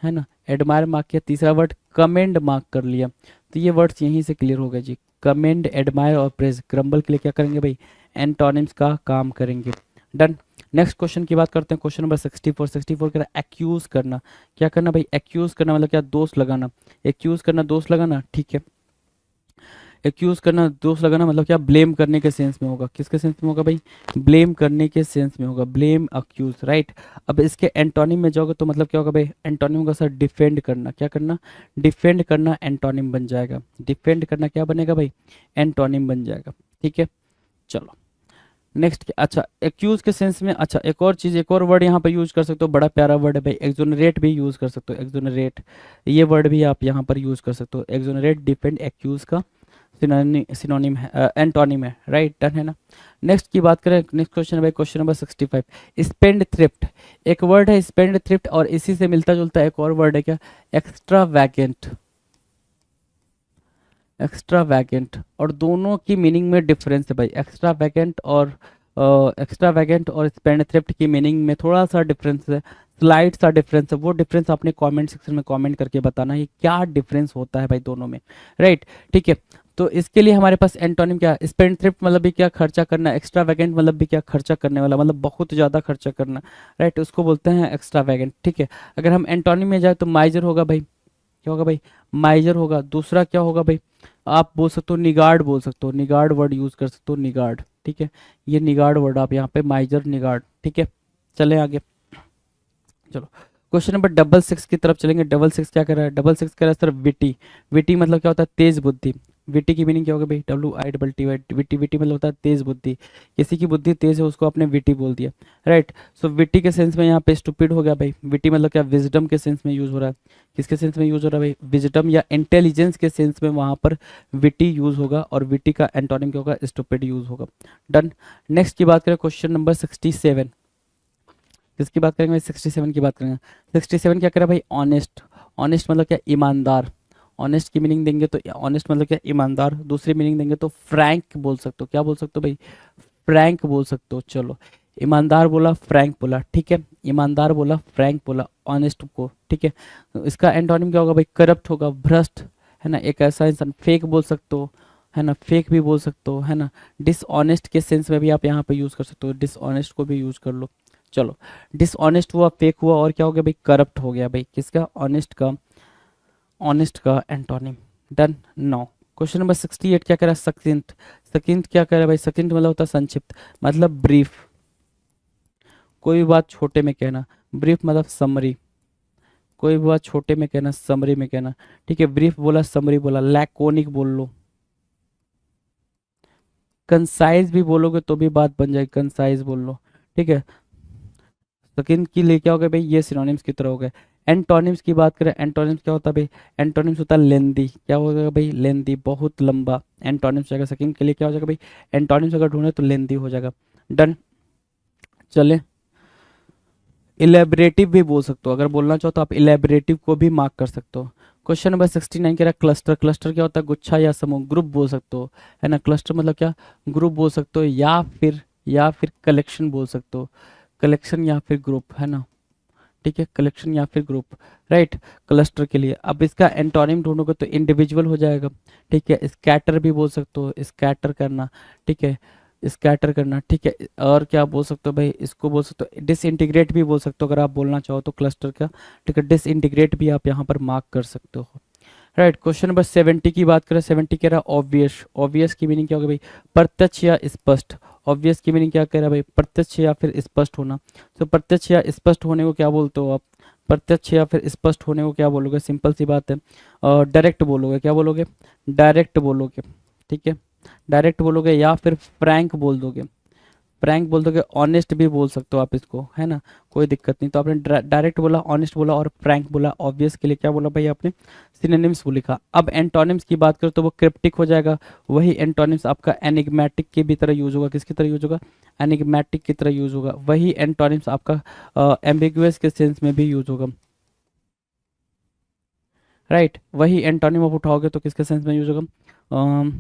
है ना, एडमायर मार्क किया, तीसरा वर्ड कमेंड मार्क कर लिया। तो ये वर्ड्स यहीं से क्लियर हो गए जी, कमेंड, एडमायर और प्रेज ग्रम्बल के लिए क्या करेंगे भाई, एंटोनिम्स का काम करेंगे। डन, नेक्स्ट क्वेश्चन की बात करते हैं, क्वेश्चन नंबर 64 64 कह रहा है एक्यूज करना, क्या करना भाई, एक्यूज करना मतलब क्या, दोष लगाना। एक्यूज करना, दोष लगाना, ठीक है। एक्यूज करना, दोष लगाना मतलब क्या, ब्लेम करने के सेंस में होगा, किसके सेंस में होगा भाई, ब्लेम करने के सेंस में होगा, ब्लेम, अक्यूज, राइट। अब इसके एंटोनिम में जाओगे तो मतलब क्या होगा भाई, एंटोनिम होगा सर डिफेंड करना, क्या करना, डिफेंड करना एंटोनिम बन जाएगा। डिफेंड करना क्या बनेगा भाई, एंटोनिम बन जाएगा, ठीक है। चलो नेक्स्ट, अच्छा एक्यूज के सेंस में, अच्छा एक और चीज़, एक और वर्ड यहाँ पे यूज कर सकते हो, बड़ा प्यारा वर्ड है भाई, एक्सोनरेट भी यूज कर सकते हो, एक्सोनरेट, ये वर्ड भी आप यहाँ पर यूज कर सकते हो। एक्सोनरेट, डिफेंड, एक्यूज का सिनोनिम है, एंटोनिम है, राइट। डन है ना। नेक्स्ट की बात करें, नेक्स्ट क्वेश्चन है भाई, क्वेश्चन नंबर 65 स्पेंड थ्रिफ्ट। एक वर्ड है स्पेंड थ्रिफ्ट और इसी से मिलता जुलता एक और वर्ड है क्या, एक्स्ट्रा वैकेंट। एक्स्ट्रा वैकेंट, और दोनों की मीनिंग में डिफरेंस है भाई, एक्स्ट्रा वैकेंट और स्पेंड थ्रिफ्ट की मीनिंग में थोड़ा सा डिफरेंस है, स्लाइड सा डिफरेंस है। वो डिफरेंस आपने कमेंट सेक्शन में कमेंट करके बताना है क्या डिफरेंस होता है भाई दोनों में, राइट, ठीक है। तो इसके लिए हमारे पास एंटोनिम क्या है, स्पेंड थ्रिफ्ट मतलब भी क्या, खर्चा करना, एक्स्ट्रा वैकेंट मतलब भी क्या, खर्चा करने वाला, मतलब बहुत ज़्यादा खर्चा करना, राइट, उसको बोलते हैं एक्स्ट्रा वैकेंट, ठीक है। अगर हम एंटोनिम में जाए तो माइजर होगा भाई, क्या होगा भाई, माइजर होगा। दूसरा क्या होगा भाई, आप बोल सकते हो निगार्ड, बोल सकते हो निगार्ड वर्ड यूज कर सकते हो, निगार्ड, ठीक है। ये निगार्ड वर्ड आप यहाँ पे, माइजर, निगार्ड, ठीक है। चले आगे, चलो क्वेश्चन नंबर 66 की तरफ चलेंगे। 66 क्या कर रहा है, 66 कह रहा है सर विटी। विटी मतलब क्या होता है, तेज बुद्धि। विटी की मीनिंग क्या होगा भाई, WITY, विटी, विटी मतलब होता है तेज बुद्धि, किसी की बुद्धि तेज है उसको आपने विटी बोल दिया, राइट। सो विटी के सेंस में यहाँ पे स्टूपिड हो गया भाई। विटी मतलब क्या, विजडम के सेंस में यूज हो रहा है, किसके सेंस में यूज हो रहा है भाई, विजडम या इंटेलिजेंस के सेंस में वहाँ पर विटी यूज होगा, और विटी का एंटोनिम क्या होगा, स्टूपिड यूज होगा। डन, नेक्स्ट की बात करें, क्वेश्चन नंबर 67, किसकी बात करेंगे भाई, 67 की बात करेंगे। 67 क्या करें भाई, ऑनेस्ट। ऑनेस्ट मतलब क्या, ईमानदार। ऑनेस्ट की मीनिंग देंगे तो ऑनेस्ट मतलब क्या, ईमानदार। दूसरी मीनिंग देंगे तो फ्रैंक बोल सकते हो, क्या बोल सकते हो भाई, फ्रैंक बोल सकते हो। चलो ईमानदार बोला, फ्रैंक बोला, ठीक है, ईमानदार बोला, फ्रैंक बोला, ऑनेस्ट को, ठीक है। तो इसका एंटोनिम क्या होगा भाई, करप्ट होगा, भ्रष्ट, है ना, एक ऐसा इंसान, फेक बोल सकते हो, है ना, फेक भी बोल सकते हो, है ना, डिसऑनेस्ट के सेंस में भी आप यहाँ पे यूज़ कर सकते हो, डिसऑनेस्ट को भी यूज़ कर लो। चलो, डिसऑनेस्ट हुआ, फेक हुआ, और क्या हो गया भाई, करप्ट हो गया भाई, किसका, ऑनेस्ट का antonym. Done. Now question number 68 क्या कह रहा है, सकिंत। सकिंत क्या कह रहा है भाई, सकिंत मतलब होता है संक्षिप्त, मतलब ब्रीफ, कोई भी बात छोटे में कहना, ब्रीफ मतलब समरी, कोई भी बात छोटे में कहना, समरी में कहना, ठीक है, ब्रीफ बोला, समरी बोला, लैकोनिक बोल लो, कंसाइज भी बोलोगे तो भी बात बन जाएगी, कंसाइज बोल लो, ठीक है। सेकंड की लिए क्या हो गया भाई, ये सिनोनिम्स की तरह हो गए। एंटोनिम्स की बात करें, एंटोनिम्स क्या होता है भाई, एंटोनिम्स होता है लेंदी, क्या हो जाएगा भाई, लेंदी, बहुत लंबा, एंटोनिम्स हो जाएगा। सेकंड के लिए क्या हो जाएगा भाई, एंटोनिम्स अगर ढूंढे तो लेंदी हो जाएगा। डन। चले, इलेबरेटिव भी बोल सकते हो, अगर बोलना चाहो तो आप इलेबरेटिव को भी मार्क कर सकते हो। क्वेश्चन नंबर 69 कह रहा है क्लस्टर। क्लस्टर क्या होता है, गुच्छा या समूह, ग्रुप बोल सकते हो, है ना, क्लस्टर मतलब क्या, ग्रुप बोल सकते हो, या फिर कलेक्शन बोल सकते हो, कलेक्शन या फिर ग्रुप, है ना, ठीक है, कलेक्शन या फिर ग्रुप, राइट। क्लस्टर के लिए अब इसका एंटोनिम ढूंढोगे तो इंडिविजुअल हो जाएगा, ठीक है, स्कैटर भी बोल सकते हो, स्कैटर करना, ठीक है, स्कैटर करना, ठीक है, और क्या बोल सकते हो भाई, इसको बोल सकते हो डिसइंटीग्रेट भी बोल सकते हो अगर आप बोलना चाहो तो क्लस्टर का, ठीक है, डिसइंटीग्रेट भी आप यहाँ पर मार्क कर सकते हो, राइट। क्वेश्चन नंबर 70 की बात करें, 70 कह रहा है ऑब्वियस। ऑब्वियस की मीनिंग क्या होगा भाई, प्रत्यक्ष या स्पष्ट। ऑब्वियस की मीनिंग क्या कह रहा है भाई, प्रत्यक्ष या फिर स्पष्ट होना। तो प्रत्यक्ष या स्पष्ट होने को क्या बोलते हो आप, प्रत्यक्ष या फिर स्पष्ट होने को क्या बोलोगे, सिंपल सी बात है, डायरेक्ट बोलोगे, क्या बोलोगे, डायरेक्ट बोलोगे, ठीक है, डायरेक्ट बोलोगे, या फिर फ्रैंक बोल दोगे, प्रैंक बोल दोगे, ऑनेस्ट भी बोल सकते हो आप इसको, है ना, कोई दिक्कत नहीं। तो आपने डायरेक्ट बोला, ऑनेस्ट बोला और प्रैंक बोला। ऑब्वियस के लिए क्या बोला भाई आपने, सिनोनिम्स को लिखा। अब एंटोनिम्स की बात करो तो वो क्रिप्टिक हो जाएगा, वही एंटोनिम्स आपका एनिग्मेटिक की भी तरह यूज होगा, किसकी तरह यूज होगा, एनिग्मेटिक की तरह यूज होगा। वही एंटोनिम्स आपका एम्बिगुअस के सेंस में भी यूज होगा, राइट। वही एंटोनिम आप उठाओगे तो किसके सेंस में यूज होगा,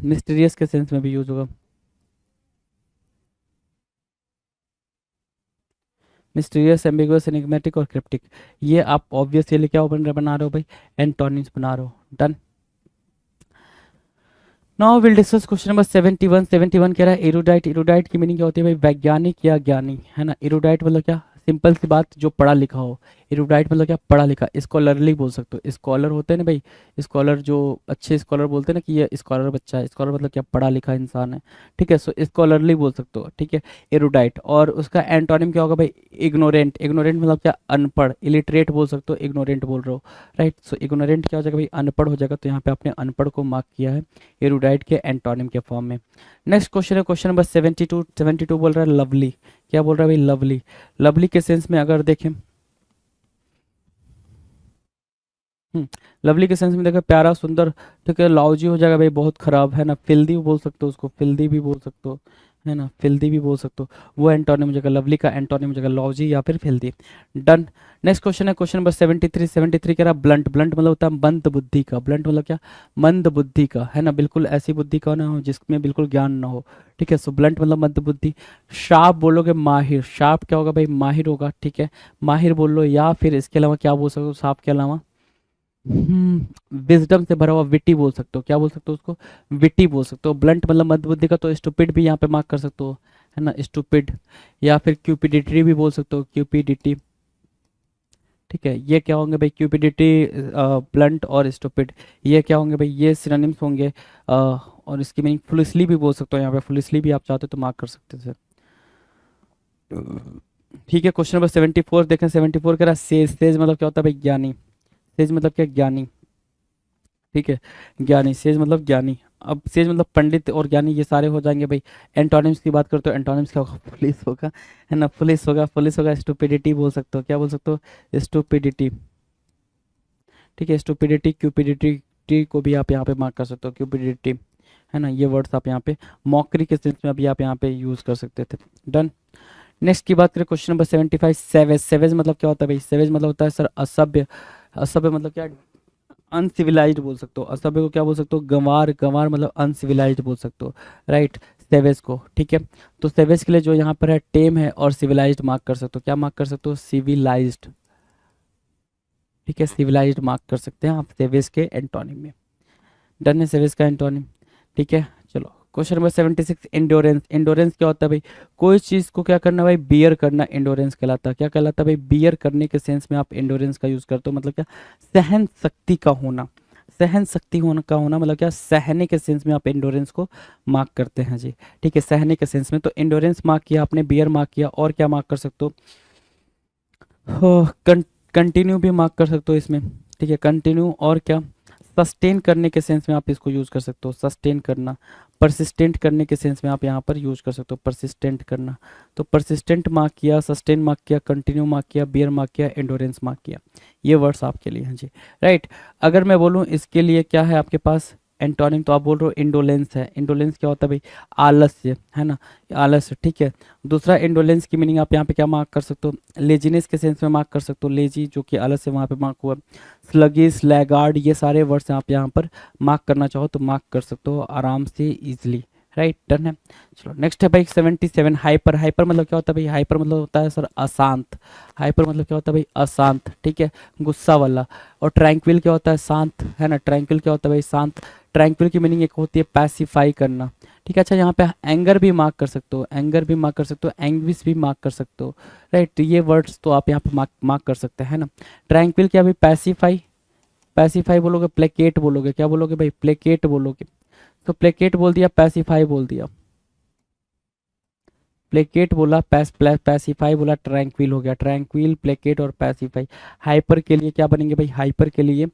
मिस्टीरियस के सेंस में भी यूज होगा, मिस्टीरियस, एम्बिगुअस, एनिग्मेटिक और क्रिप्टिक। ये आप ऑब्वियसली क्या बना रहे हो भाई, एंटोनिम्स बना रहे हो। Done. Now will discuss question number 71। 71 कह रहा है एरुडाइट। एरुडाइट की मीनिंग क्या होती है भाई, वैज्ञानिक या ज्ञानी, है ना। एरुडाइट मतलब क्या, सिंपल सी बात, जो पढ़ा लिखा हो। एरुडाइट मतलब क्या, पढ़ा लिखा। स्कॉलरली बोल सकते हो, स्कॉलर होते हैं ना भाई, स्कॉलर जो अच्छे स्कॉलर बोलते हैं ना कि ये स्कॉलर बच्चा है, स्कॉलर मतलब क्या, पढ़ा लिखा इंसान है, ठीक है। सो स्कॉलरली बोल सकते हो, ठीक है, एरुडाइट। और उसका एंटोनिम क्या होगा भाई, इग्नोरेंट। इग्नोरेंट मतलब क्या, अनपढ़, इलिटरेट बोल सकते हो, इग्नोरेंट बोल रहे हो, राइट। सो इग्नोरेंट क्या हो जाएगा भाई, अनपढ़ हो जाएगा, तो यहाँ पे आपने अनपढ़ को मार्क किया है एरुडाइट के एंटोनिम के फॉर्म में। नेक्स्ट क्वेश्चन है क्वेश्चन नंबर 72। 72 बोल रहा है लवली। क्या बोल रहा है भाई, लवली। लवली के सेंस में अगर देखें, लवली के सेंस में देखो, प्यारा, सुंदर, ठीक है। लाउजी हो जाएगा भाई, बहुत खराब, है ना। फिल्दी बोल सकते हो उसको, फिल्दी भी बोल सकते हो, है ना, फिल्दी भी बोल सकते हो। वो एंटोनिम हो जाएगा, लवली का एंटोनिम हो जाएगा लाउजी या फिर फिल्दी। डन। नेक्स्ट क्वेश्चन है क्वेश्चन नंबर 73। 73 कह रहा ब्लंट। ब्लंट मतलब होता है मंद बुद्धि का। ब्लंट मतलब क्या, मंद बुद्धि का, है ना, बिल्कुल ऐसी बुद्धि का ना हो जिसमें बिल्कुल ज्ञान ना हो, ठीक है। सो ब्लंट मतलब मंद बुद्धि। शार्प बोलोगे, माहिर। शार्प क्या होगा भाई, माहिर होगा, ठीक है, माहिर बोल लो। या फिर इसके अलावा क्या बोल सकते हो, शार्प के अलावा, विजडम से भरा हुआ, विटी बोल सकते हो। क्या बोल सकते हो उसको, विटी बोल सकते हो। ब्लंट मतलब मध्यबुद्धि का, तो स्टूपिड भी यहाँ पे मार्क कर सकते हो, है ना, स्टूपिड। या फिर क्यूपिडिटी भी बोल सकते हो, क्यूपिडिटी, ठीक है। ये क्या होंगे भाई, क्यूपिडिटी, ब्लंट और स्टूपिड, ये क्या होंगे भाई, ये सिनोनिम्स होंगे। और इसकी मीनिंग फुलिसली भी बोल सकते हो, यहाँ पे फुलिसली भी आप चाहते हो तो मार्क कर सकते हो, ठीक है। क्वेश्चन नंबर 74 देखें। 74 कह रहा है सेज। सेज मतलब क्या होता है भाई, ज्ञानी। सेज मतलब क्या, ज्ञानी, ठीक है, ज्ञानी। सेज मतलब ज्ञानी। अब सेज मतलब पंडित और ज्ञानी, ये सारे हो जाएंगे भाई। एंटोनिम्स की बात करते हो, एंटोनिम्स क्या होगा, पुलिस होगा, है ना, पुलिस होगा, पुलिस होगा। स्टूपिडिटी बोल सकते हो, क्या बोल सकते हो, स्टूपिडिटी, ठीक है। स्टूपिडिटी, क्यूपिडिटी को भी आप यहाँ पे मार्क कर सकते हो, क्यूपिडिटी, है ना। ये वर्ड्स आप यहाँ पे मॉकरी के सेंस में अभी आप यहाँ पे यूज कर सकते थे। डन। नेक्स्ट की बात करें क्वेश्चन नंबर 75। सेवेज। सेवेज मतलब क्या होता है भाई, सेवेज मतलब होता है सर असभ्य। असभ्य मतलब क्या, अनसिविलाइज्ड बोल सकते हो। असभ्य को क्या बोल सकते हो, गंवार। गंवार मतलब अनसिविलाइज्ड बोल सकते हो, राइट, सेवेज को, ठीक है। तो सेवेज के लिए जो यहाँ पर है टेम है, और सिविलाइज्ड मार्क कर सकते हो। क्या मार्क कर सकते हो, सिविलाइज्ड, ठीक है, सिविलाइज्ड मार्क कर सकते हैं आप सेवेज के एंटोनिम में। डन है सेवेज का एंटोनिम, ठीक है। Question number 76 endurance. इंडोरेंस क्या होता है भाई? कोई चीज़ को क्या करना भाई? बियर करना इंडोरेंस कहलाता है। क्या कहलाता है भाई? बियर करने के सेंस में आप इंडोरेंस का यूज़ करते हो, मतलब क्या? सहन शक्ति का होना। सहन शक्ति होना मतलब क्या? सहने के सेंस में आप इंडोरेंस को मार्क करते हैं जी। ठीक है, सहने के सेंस में। तो इंडोरेंस मार्क किया आपने, बियर मार्क किया, और क्या मार्क कर सकते हो? कंटिन्यू भी मार्क कर सकते हो इसमें। ठीक है, कंटिन्यू, और क्या? सस्टेन करने के सेंस में आप इसको यूज़ कर सकते हो, सस्टेन करना। परसिस्टेंट करने के सेंस में आप यहाँ पर यूज़ कर सकते हो, परसिस्टेंट करना। तो परसिस्टेंट मार्क किया, सस्टेन मार्क किया, कंटिन्यू मार्क किया, बियर मार्क किया, एंडोरेंस मार्क किया। ये वर्ड्स आपके लिए हैं जी। राइट। अगर मैं बोलूँ इसके लिए क्या है आपके पास एंटोनिम, तो आप बोल रहे हो इंडोलेंस है। इंडोलेंस क्या होता है भाई? आलस्य, है ना? आलस्य, ठीक है। दूसरा इंडोलेंस की मीनिंग आप यहाँ पे क्या मार्क कर सकते हो? लेजीनेस के सेंस में मार्क कर सकते हो, लेजी जो कि आलस्य वहाँ पे मार्क हुआ। स्लगिस, लैगार्ड, ये सारे वर्ड्स आप यहाँ पर मार्क करना चाहो तो मार्क कर सकते हो आराम से, इजीली। राइट, डन है। चलो नेक्स्ट है भाई 77 हाइपर। हाइपर मतलब क्या होता है भाई? हाइपर मतलब होता है सर अशांत। हाइपर मतलब क्या होता है भाई? अशांत, ठीक है, गुस्सा वाला। और ट्रैंक्विल क्या होता है? शांत, है ना? ट्रैंक्विल क्या होता है भाई? शांत। ट्रैंक्विल की मीनिंग एक होती है पैसिफाई करना। ठीक है, अच्छा यहाँ पे एंगर भी मार्क कर सकते हो, एंगर भी मार्क कर सकते हो, एंग्विश भी मार्क कर सकते हो। राइट, तो ये वर्ड्स तो आप यहाँ पे मार्क कर सकते हैं ना। ट्रैंक्विल क्या भाई? पैसिफाई। पैसिफाई बोलोगे, प्लेकेट बोलोगे, क्या बोलोगे भाई? प्लेकेट बोलोगे। तो प्लेकेट बोल दिया, पैसिफाई बोल दिया। प्लेकेट बोला, पैसिफाई बोला, ट्रैंक्विल हो गया। ट्रैंक्विल, प्लेकेट और पैसिफाई। हाइपर के लिए क्या बनेंगे भाई? हाइपर के लिए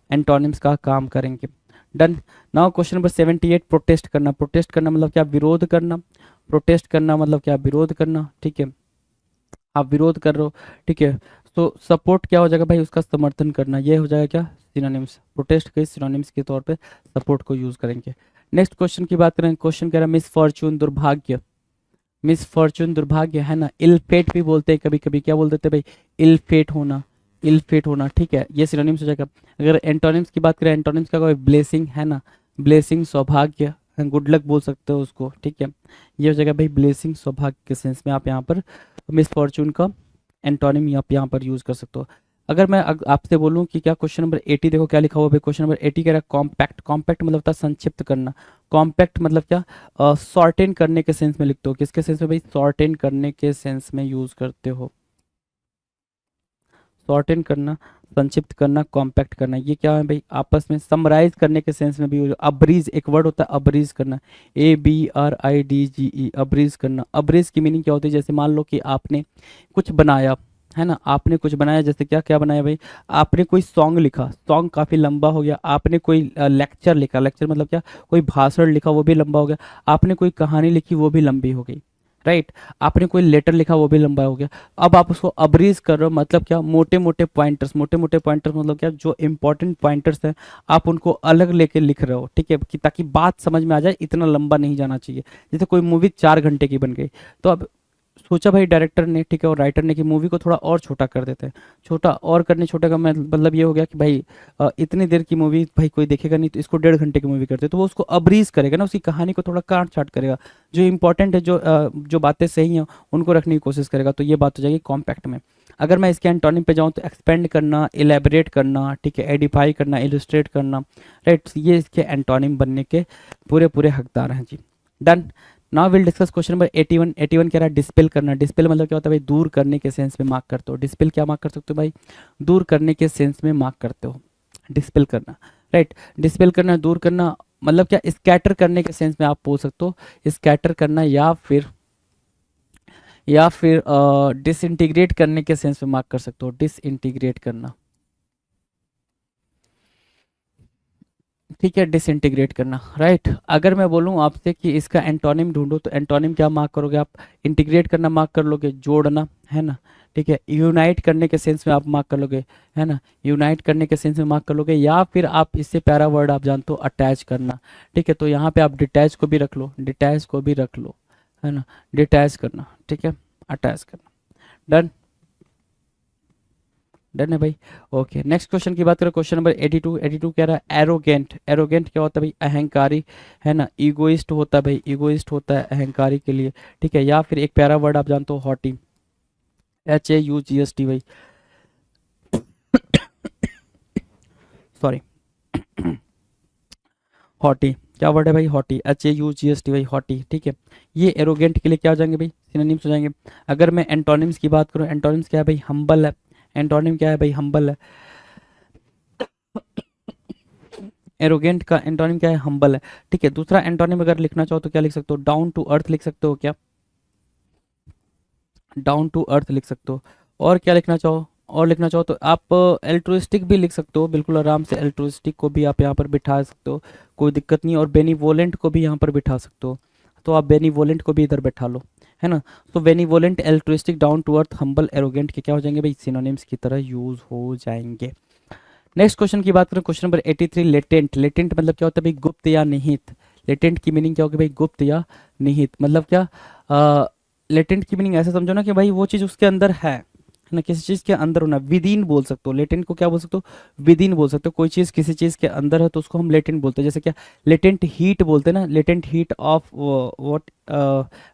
एंटोनिम्स का काम करेंगे। Done. Now question number 78 protest करना। प्रोटेस्ट करना मतलब क्या? विरोध करना। प्रोटेस्ट करना मतलब क्या? विरोध करना, ठीक है। आप विरोध कर रहे हो, ठीक है। तो सपोर्ट क्या हो जाएगा भाई? उसका समर्थन करना। ये हो जाएगा क्या? सिनोनिम्स। प्रोटेस्ट के सिनोनिम्स के तौर पे सपोर्ट को यूज करेंगे। नेक्स्ट क्वेश्चन की बात करें, क्वेश्चन कह रहा है मिसफॉर्चून, दुर्भाग्य। मिसफॉर्चून, दुर्भाग्य, है ना? इल फेट भी बोलते हैं कभी कभी, क्या बोलते थे भाई? इल फेट होना, इल फेट होना, ठीक है। ये सिनोनिम्स हो जाएगा। अगर एंटोनिम्स की बात करें, एंटोनिम्स का कोई ब्लेसिंग, है ना? ब्लेसिंग, सौभाग्य, गुड लक बोल सकते हो उसको, ठीक है। ये हो जाएगा भाई ब्लेसिंग, सौभाग्य के सेंस में आप यहाँ पर मिसफॉर्चून का एंटोनिम आप यहाँ पर यूज कर सकते हो। अगर मैं आपसे बोलूं कि क्या क्वेश्चन नंबर 80 देखो क्या लिखा हुआ है। क्वेश्चन नंबर 80 कह रहा है कॉम्पैक्ट। कॉम्पैक्ट मतलब होता है संक्षिप्त करना। कॉम्पैक्ट मतलब क्या? शॉर्टेन करने के सेंस में लिखते हो। किसके सेंस में भाई? शॉर्टेन करने के सेंस में यूज करते हो। शॉर्टेन करना, संक्षिप्त करना, कॉम्पैक्ट करना, ये क्या है भाई? आपस में समराइज करने के सेंस में भी यूज। अब्रीज, एक वर्ड होता है अब्रीज करना, ABRIDGE, अब्रीज करना। अब्रीज की मीनिंग क्या होती है? जैसे मान लो कि आपने कुछ बनाया, है ना? आपने कुछ बनाया, जैसे क्या क्या बनाया भाई? आपने कोई सॉन्ग लिखा, सॉन्ग काफ़ी लंबा हो गया। आपने कोई लेक्चर लिखा, लेक्चर मतलब क्या? कोई भाषण लिखा, वो भी लंबा हो गया। आपने कोई कहानी लिखी, वो भी लंबी हो गई। राइट। आपने कोई लेटर लिखा, वो भी लंबा हो गया। अब आप उसको अब्रीज कर रहे हो, मतलब क्या? मोटे मोटे पॉइंटर्स, मोटे मोटे पॉइंटर्स मतलब क्या? जो इंपॉर्टेंट पॉइंटर्स हैं आप उनको अलग लेके लिख रहे हो, ठीक है, कि ताकि बात समझ में आ जाए, इतना लंबा नहीं जाना चाहिए। जैसे कोई मूवी 4 घंटे की बन गई, तो अब सोचा भाई डायरेक्टर ने, ठीक है, और राइटर ने, कि मूवी को थोड़ा और छोटा कर देते हैं। छोटा और करने, छोटा का मतलब ये हो गया कि भाई इतनी देर की मूवी भाई कोई देखेगा नहीं, तो इसको 1.5 घंटे की मूवी करते, तो वो उसको अब्रीज करेगा ना, उसकी कहानी को थोड़ा काट छाट करेगा। जो इंपॉर्टेंट है, जो बातें सही हैं उनको रखने की कोशिश करेगा। तो ये बात हो जाएगी कॉम्पैक्ट में। अगर मैं इसके एंटोनिम पे जाऊँ तो एक्सपेंड करना, इलेबरेट करना, ठीक है, एडिफाई करना, इलस्ट्रेट करना। राइट, ये इसके एंटोनिम बनने के पूरे पूरे हकदार हैं जी। Done. Now will discuss question number 81। 81 कह रहा है डिस्पेल करना। डिस्पेल मतलब क्या होता है भाई? दूर करने के सेंस में मार्क करते हो। डिस्पेल क्या मार्क कर सकते हो भाई? दूर करने के सेंस में मार्क करते हो, डिस्पेल करना। राइट, डिस्पेल करना, दूर करना, मतलब क्या? स्कैटर करने के सेंस में आप बोल सकते हो, स्कैटर करना, या फिर डिसइंटीग्रेट करने के सेंस में मार्क कर सकते हो, डिसइंटीग्रेट करना, ठीक है, डिसइंटीग्रेट करना। राइट। अगर मैं बोलूँ आपसे कि इसका एंटोनिम ढूंढो, तो एंटोनिम क्या मार्क करोगे आप? इंटीग्रेट करना मार्क कर लोगे, जोड़ना, है ना? ठीक है, यूनाइट करने के सेंस में आप मार्क कर लोगे, है ना? यूनाइट करने के सेंस में मार्क कर लोगे, या फिर आप इससे प्यारा वर्ड आप जानते हो, अटैच करना। ठीक है, तो यहाँ पे आप डिटैच को भी रख लो, डिटैच को भी रख लो, है ना? डिटैच करना, ठीक है, अटैच करना। डन। डन है भाई। ओके, नेक्स्ट क्वेश्चन की बात करें, क्वेश्चन नंबर 82। 82 कह रहा है एरोगेंट। एरोगेंट क्या होता है भाई? अहंकारी, है ना? ईगोइस्ट होता है भाई, ईगोइस्ट होता है अहंकारी के लिए, ठीक है। या फिर एक प्यारा वर्ड आप जानते हो, हॉटी, HAUGST भाई, सॉरी, हॉटी क्या वर्ड है भाई, हॉटी, HAUGST भाई, हॉटी, ठीक है। ये एरोगेंट के लिए क्या हो जाएंगे भाई, सिनोनिम्स हो जाएंगे। अगर मैं एंटोनिम्स की बात करूँ, एंटोनिम्स क्या है भाई, हम्बल है। एंटोनिम क्या है भाई, हम्बल है। एरोगेंट का एंटोनिम क्या है, हम्बल है, ठीक है। दूसरा एंटोनिम अगर लिखना चाहो तो क्या लिख सकते हो, डाउन टू अर्थ लिख सकते हो क्या, डाउन टू अर्थ लिख सकते हो। और क्या लिखना चाहो, और लिखना चाहो तो आप एल्ट्रुइस्टिक भी लिख सकते हो, बिल्कुल आराम से एल्ट्रुइस्टिक को भी आप यहाँ पर बिठा सकते हो, कोई दिक्कत नहीं। और बेनीवोलेंट को भी यहाँ पर बिठा सकते हो, तो आप बेनीवोलेंट को भी इधर बैठा लो, है ना। तो benevolent, altruistic, down to earth, humble, arrogant के क्या हो जाएंगे भाई, सिनोनिम्स की तरह यूज हो जाएंगे। नेक्स्ट क्वेश्चन की बात करें, क्वेश्चन नंबर 83, लेटेंट। लेटेंट मतलब क्या होता है भाई, गुप्त या निहित। लेटेंट की मीनिंग क्या होगी भाई, गुप्त या निहित। मतलब क्या, लेटेंट की मीनिंग ऐसा समझो ना कि भाई वो चीज़ उसके अंदर है ना, किसी चीज़ के अंदर होना, विद इन बोल सकते हो। लेटेंट को क्या बोल सकते हो, विद इन बोल सकते हो। कोई चीज़ किसी चीज़ के अंदर है तो उसको हम लेटेंट बोलते हैं। जैसे क्या, लेटेंट हीट बोलते हैं ना, latent heat of what,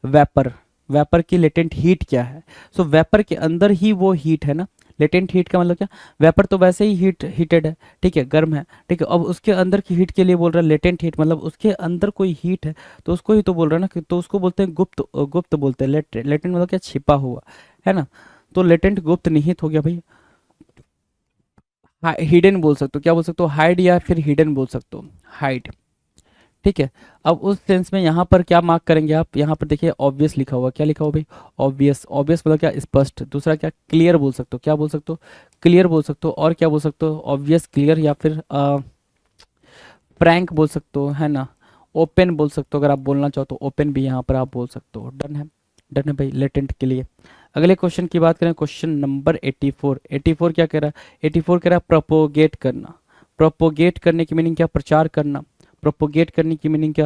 vapour. Vapour की लेटेंट हीट क्या है, सो वेपर के अंदर ही वो हीट है ना। लेटेंट हीट का मतलब क्या, वेपर तो वैसे ही हीटेड है, ठीक है, गर्म है, ठीक है। अब उसके अंदर की हीट के लिए बोल रहा है लेटेंट हीट, मतलब उसके अंदर कोई हीट है तो उसको ही तो बोल रहा है ना कि, तो उसको बोलते हैं गुप्त, गुप्त बोलते हैं। लेटेंट मतलब क्या, छिपा हुआ, है ना। तो लेटेंट गुप्त निहित हो गया भाई। हिडन बोल सकते हो, क्या बोल सकते हो, हाइड या फिर हिडन बोल सकते हो, हाइड, ठीक है। अब उस सेंस में यहाँ पर क्या मार्क करेंगे आप, यहाँ पर देखिए ऑब्वियस लिखा हुआ, क्या लिखा हुआ भाई, ऑब्वियस। ऑब्वियस मतलब क्या, स्पष्ट। दूसरा क्या, क्लियर बोल सकते हो, क्या बोल सकते हो, क्लियर बोल सकते हो। और क्या बोल सकते हो, ऑब्वियस, क्लियर, या फिर फ्रैंक बोल सकते हो, है ना। ओपन बोल सकते हो, अगर आप बोलना चाहो तो ओपन भी यहाँ पर आप बोल सकते हो। डन है, डन है भाई, लेटेंट के लिए। अगले क्वेश्चन की बात करें, क्वेश्चन नंबर 84। 84 क्या कह रहा है, 84 कह रहा है प्रोपोगेट करना। प्रोपोगेट करने की मीनिंग क्या, प्रचार करना। प्रोपोगेट करने की मीनिंग क्या,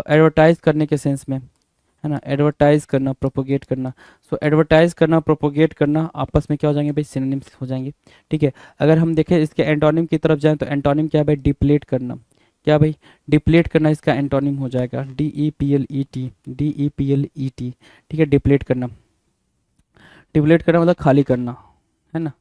एडवर्टाइज करने के सेंस में, है ना, एडवर्टाइज करना, प्रोपोगेट करना। सो एडवर्टाइज करना, प्रोपोगेट करना आपस में क्या हो जाएंगे भाई, सिनोनिम्स हो जाएंगे, ठीक है। अगर हम देखें इसके एंटोनिम की तरफ जाएं तो एंटोनिम क्या है भाई, डिप्लेट करना। क्या भाई, डिप्लेट करना इसका एंटोनिम हो जाएगा, DEPLET, DEPLET, ठीक है, डिप्लेट करना। डिप्लेट करना मतलब खाली करना, है ना।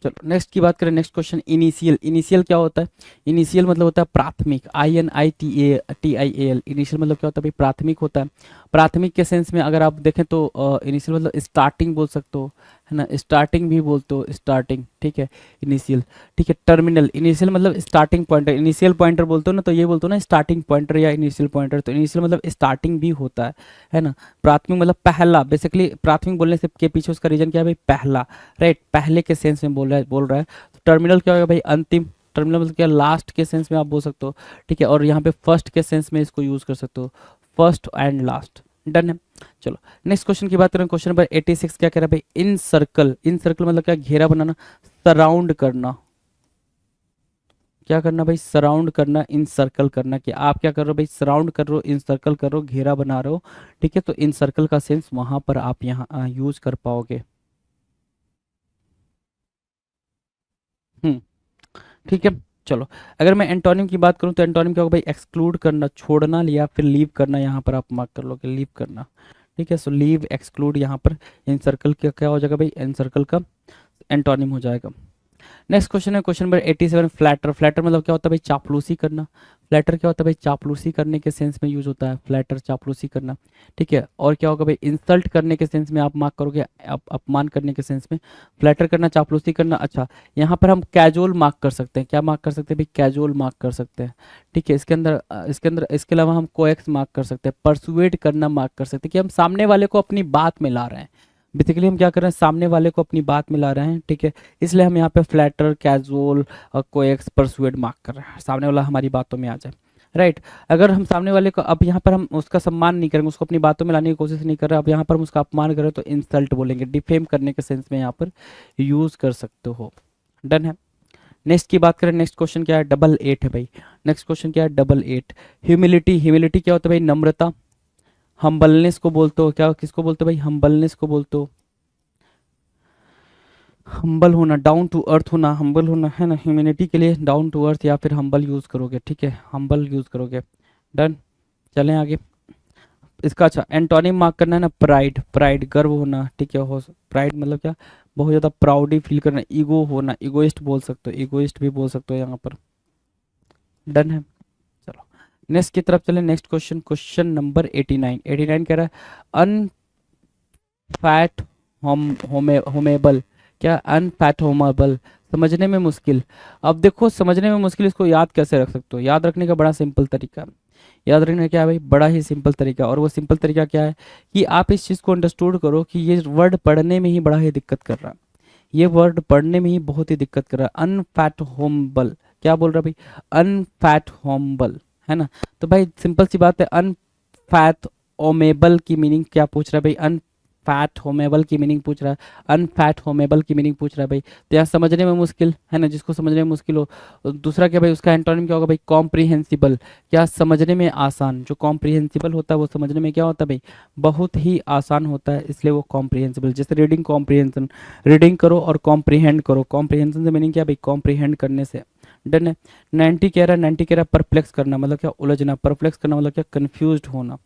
चलो नेक्स्ट की बात करें, नेक्स्ट क्वेश्चन, इनिशियल। इनिशियल क्या होता है, इनिशियल मतलब होता है प्राथमिक, INITIAL। इनिशियल मतलब क्या होता है भाई, प्राथमिक होता है। प्राथमिक के सेंस में अगर आप देखें तो इनिशियल मतलब स्टार्टिंग बोल सकते हो, है ना, स्टार्टिंग भी बोलते हो, स्टार्टिंग, ठीक है, इनिशियल, ठीक है। टर्मिनल, इनिशियल मतलब स्टार्टिंग पॉइंटर। इनिशियल पॉइंटर बोलते हो ना, तो ये बोलते हो ना स्टार्टिंग पॉइंटर या इनिशियल पॉइंटर, तो इनिशियल मतलब स्टार्टिंग भी होता है ना। प्राथमिक मतलब पहला, बेसिकली प्राथमिक बोलने से के पीछे उसका रीजन क्या है भाई, पहला, राइट, पहले के सेंस में बोल रहा है। तो टर्मिनल क्या होगा भाई, अंतिम। टर्मिनल मतलब क्या, लास्ट के सेंस में आप बोल सकते हो, ठीक है। और यहाँ पे फर्स्ट के सेंस में इसको यूज कर सकते हो, फर्स्ट एंड लास्ट। डन है। चलो नेक्स्ट क्वेश्चन की बात करें, क्वेश्चन नंबर 86 क्या कह रहा है भाई, इन सर्कल। इन सर्कल मतलब क्या, घेरा बनाना, सराउंड करना। क्या करना भाई, सराउंड करना, इन सर्कल करना, कि आप क्या कर रहे हो भाई, सराउंड कर रहे हो, इन सर्कल कर रहे हो, घेरा बना रहे हो, ठीक है। तो इन सर्कल का सेंस वहां पर आप यहाँ यूज कर पाओगे। हम्म, ठीक है। चलो अगर मैं एंटोनिम की बात करूं तो एंटोनिम क्या होगा भाई, एक्सक्लूड करना, छोड़ना, या फिर लीव करना, यहाँ पर आप मार्क कर लोगे, लीव करना, ठीक है। सो लीव, एक्सक्लूड, यहाँ पर इन सर्कल का क्या हो जाएगा भाई, इन सर्कल का एंटोनिम हो जाएगा। नेक्स्ट क्वेश्चन है क्वेश्चन नंबर 87, फ्लैटर। फ्लैटर मतलब क्या होता है भाई, चापलूसी करना। फ्लैटर क्या होता है भाई, चापलूसी करने के सेंस में यूज होता है, फ्लैटर, चापलूसी करना, ठीक है। और क्या होगा भाई, इंसल्ट करने के सेंस में आप मार्क करोगे, अपमान करने के सेंस में, फ्लैटर करना, चापलूसी करना। अच्छा, यहाँ पर हम कैजुअल मार्क कर सकते हैं, क्या मार्क कर सकते हैं भाई, कैजुअल मार्क कर सकते हैं, ठीक है। इसके अंदर इसके अलावा हम कोएक्स मार्क कर सकते हैं, परसुएड करना मार्क कर सकते हैं, कि हम सामने वाले को अपनी बात में ला रहे हैं। बेसिकली हम क्या कर रहे हैं, सामने वाले को अपनी बात में ला रहे हैं, ठीक है। इसलिए हम यहाँ पे फ्लैटर, कैजुअल और कोएक्स, परसुएड मार्क कर रहे हैं, सामने वाला हमारी बातों में आ जाए, राइट। अगर हम सामने वाले को, अब यहाँ पर हम उसका सम्मान नहीं करेंगे, उसको अपनी बातों में लाने की कोशिश नहीं कर रहे, अब यहाँ पर हम उसका अपमान कर रहे हो तो इंसल्ट बोलेंगे, डिफेम करने के सेंस में यहाँ पर यूज कर सकते हो। डन है। नेक्स्ट की बात करें, नेक्स्ट क्वेश्चन क्या है, 88 है भाई। नेक्स्ट क्वेश्चन क्या है, 88। ह्यूमिलिटी। ह्यूमिलिटी क्या होता है भाई, नम्रता। हम्बलनेस को बोलते हो, क्या किसको बोलते हो भाई, हम्बलनेस को बोलते हो। हम्बल होना, डाउन टू अर्थ होना, हम्बल होना, है ना। ह्यूमैनिटी के लिए डाउन टू अर्थ या फिर हम्बल यूज करोगे, ठीक है, हम्बल यूज करोगे। डन। चलें आगे। इसका अच्छा एंटोनिम मार्क करना है ना, प्राइड। प्राइड गर्व होना, ठीक है। हो प्राइड मतलब क्या, बहुत ज़्यादा प्राउडी फील करना। ईगो होना, इगोइस्ट बोल सकते हो, इगोइस्ट भी बोल सकते हो यहाँ पर। डन है। चलो नेक्स्ट की तरफ चले। Next question, question number 89। 89 कह रहा है अनफैट होमेबल, क्या अनफैट होमेबल, समझने में मुश्किल। अब देखो समझने में मुश्किल, इसको याद कैसे रख सकते हो? याद रखने का बड़ा सिंपल तरीका, याद रखने का क्या है भाई, बड़ा ही सिंपल तरीका। और वो सिंपल तरीका क्या है कि आप इस चीज़ को अंडरस्टूड करो कि ये वर्ड पढ़ने में ही बड़ा ही दिक्कत कर रहा है, ये वर्ड पढ़ने में ही बहुत ही दिक्कत कर रहा है। अनफैट होमबल, क्या बोल रहा है भाई, अनफैट होमबल, है ना। तो भाई सिंपल सी बात है, अनफैट ओमेबल की मीनिंग क्या पूछ रहा है भाई, अनफैट होमेबल की मीनिंग पूछ रहा है, अनफैट होमेबल की मीनिंग पूछ रहा है भाई। तो यहाँ समझने में मुश्किल है ना, जिसको समझने में मुश्किल हो। और दूसरा क्या भाई, उसका एंटोनिम क्या होगा भाई, कॉम्प्रिहेंसिबल, क्या समझने में आसान। जो कॉम्प्रिहेंसिबल होता है वो समझने में क्या होता है भाई, बहुत ही आसान होता है, इसलिए वो कॉम्प्रिहेंसिबल। जैसे रीडिंग कॉम्प्रिहेंशन, रीडिंग करो और कॉम्प्रिहेंड करो, कॉम्प्रिहेंशन से मीनिंग क्या भाई, कॉम्प्रिहेंड करने से। डन है। 90 कह रहा है, 90 कह रहा है परप्लेक्स करना, मतलब क्या, उलझना। परप्लेक्स करना मतलब क्या, कंफ्यूज्ड होना।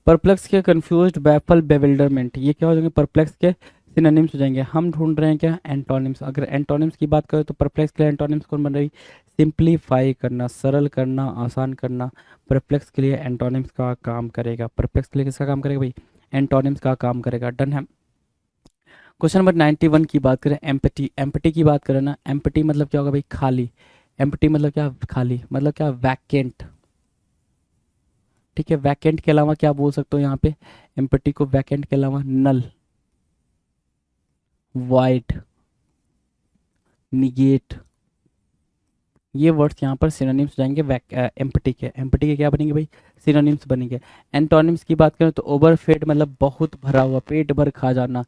परप्लेक्स के, कंफ्यूज्ड, बैफल, बेविल्डरमेंट, ये क्या हो जाएंगे, परप्लेक्स के सिनोनिम्स हो जाएंगे। हम ढूंढ रहे हैं क्या, एंटोनिम्स। अगर एंटोनिम्स की बात करें तो परप्लेक्स के लिए एंटोनिम्स कौन बन रही, सिंप्लीफाई करना, सरल करना, आसान करना। परप्लेक्स के लिए एंटोनिम्स का काम करेगा। परप्लेक्स के लिए किसका काम करेगा भाई, एंटोनिम्स का काम करेगा। डन है। क्वेश्चन नंबर 91 की बात करें, एम्पटी। एम्पटी की बात करें ना, एम्पटी मतलब क्या होगा भाई, खाली। एम्पटी मतलब क्या, खाली, मतलब क्या, वैकेंट। ठीक है, वैकेंट के अलावा क्या बोल सकते हो यहाँ पे, एम्पटी को वैकेंट के अलावा नल, वाइड, निगेट, ये वर्ड्स यहाँ पर सिनोनिम्स जाएंगे एम्पटी के। एम्पटी के क्या बनेंगे भाई, सिनोनिम्स बनेंगे। एंटोनिम्स की बात करें तो ओवरफेड मतलब बहुत भरा हुआ, पेट भर खा जाना,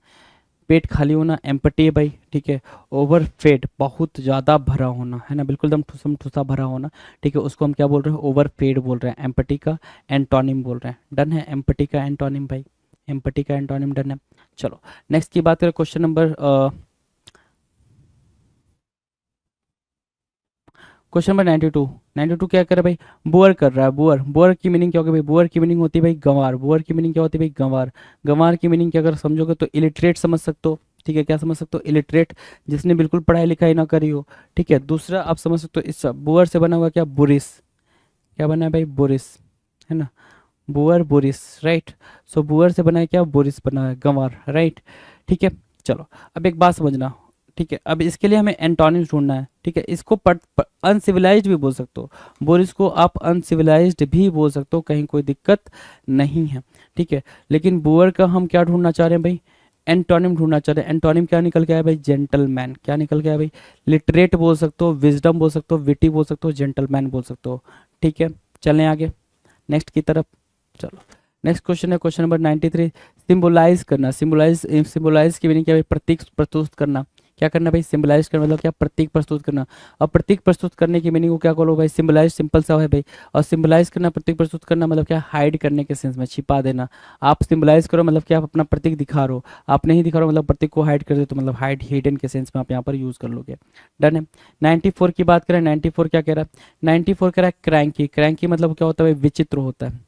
पेट खाली होना एम्पटी है भाई। ठीक है, ओवरफेड बहुत ज़्यादा भरा होना, है ना, बिल्कुल एकदम ठुसम ठुसा भरा होना। ठीक है, उसको हम क्या बोल रहे हैं, ओवरफेड बोल रहे हैं, एम्पटी का एंटोनिम बोल रहे हैं। डन है, एम्पटी का एंटोनिम भाई, एम्पटी का एंटोनिम। डन है। चलो नेक्स्ट की बात करें, क्वेश्चन नंबर क्वेश्चन नंबर 92। 92 क्या कर रहा है भाई, बुअर कर रहा है। बुअर, बुअर की मीनिंग क्या होगी भाई, बुअर की मीनिंग होती है भाई गंवार। बुअर की मीनिंग क्या होती है भाई, गंवार। गंवार की मीनिंग क्या, अगर समझोगे तो इलिटरेट समझ सकते हो। ठीक है, क्या समझ सकते हो, इलिटरेट, जिसने बिल्कुल पढ़ाई लिखाई ना करी हो। ठीक है, दूसरा आप समझ सकते हो, इस बुअर से बना हुआ क्या, बुरिस। क्या बना है भाई, बुरिस, है ना, बुअर बुरिस, राइट। सो बुअर से बना है क्या, बुरिस बना है, गंवार, राइट। ठीक है। चलो अब एक बात समझना। ठीक है, अब इसके लिए हमें एंटोनिम्स ढूंढना है। ठीक है, इसको अनसिविलाइज्ड भी बोल सकते हो, बोरिस को आप अनसिविलाइज्ड भी बोल सकते हो, कहीं कोई दिक्कत नहीं है। ठीक है, लेकिन बुअर का हम क्या ढूंढना चाह रहे हैं भाई, एंटोनिम ढूंढना चाह रहे हैं। एंटोनिम क्या निकल के आया भाई, जेंटलमैन। क्या निकल के आया भाई, लिटरेट बोल सकते हो, विजडम बोल सकते हो, विटी बोल सकते हो, जेंटलमैन बोल सकते हो। ठीक है, चलें आगे नेक्स्ट की तरफ। चलो नेक्स्ट क्वेश्चन है, क्वेश्चन नंबर 93। सिंबलाइज करना, सिंबलाइज, सिंबलाइज की मीनिंग क्या भाई, प्रतीक प्रस्तुत करना। क्या करना भाई, सिंबलाइज करना मतलब क्या, प्रतीक प्रस्तुत करना। अब प्रतीक प्रस्तुत करने की मीनिंग को क्या बोलो भाई, सिंबलाइज, सिंपल सा है भाई। और सिंबलाइज करना, प्रतीक प्रस्तुत करना मतलब क्या, हाइड करने के सेंस में, छिपा देना। आप सिंबलाइज करो मतलब क्या, आप अपना प्रतीक दिखा रहे हो। आप नहीं दिखा रहे हो मतलब प्रतीक को हाइड कर दो, तो मतलब हाइड, हिडन के सेंस में आप यहाँ पर यूज कर लोगे। डन है। 94 की बात करें, 94 क्या कह रहा है, 94 कह रहा है क्रैंकी। क्रैंकी मतलब क्या होता है भाई, विचित्र होता है।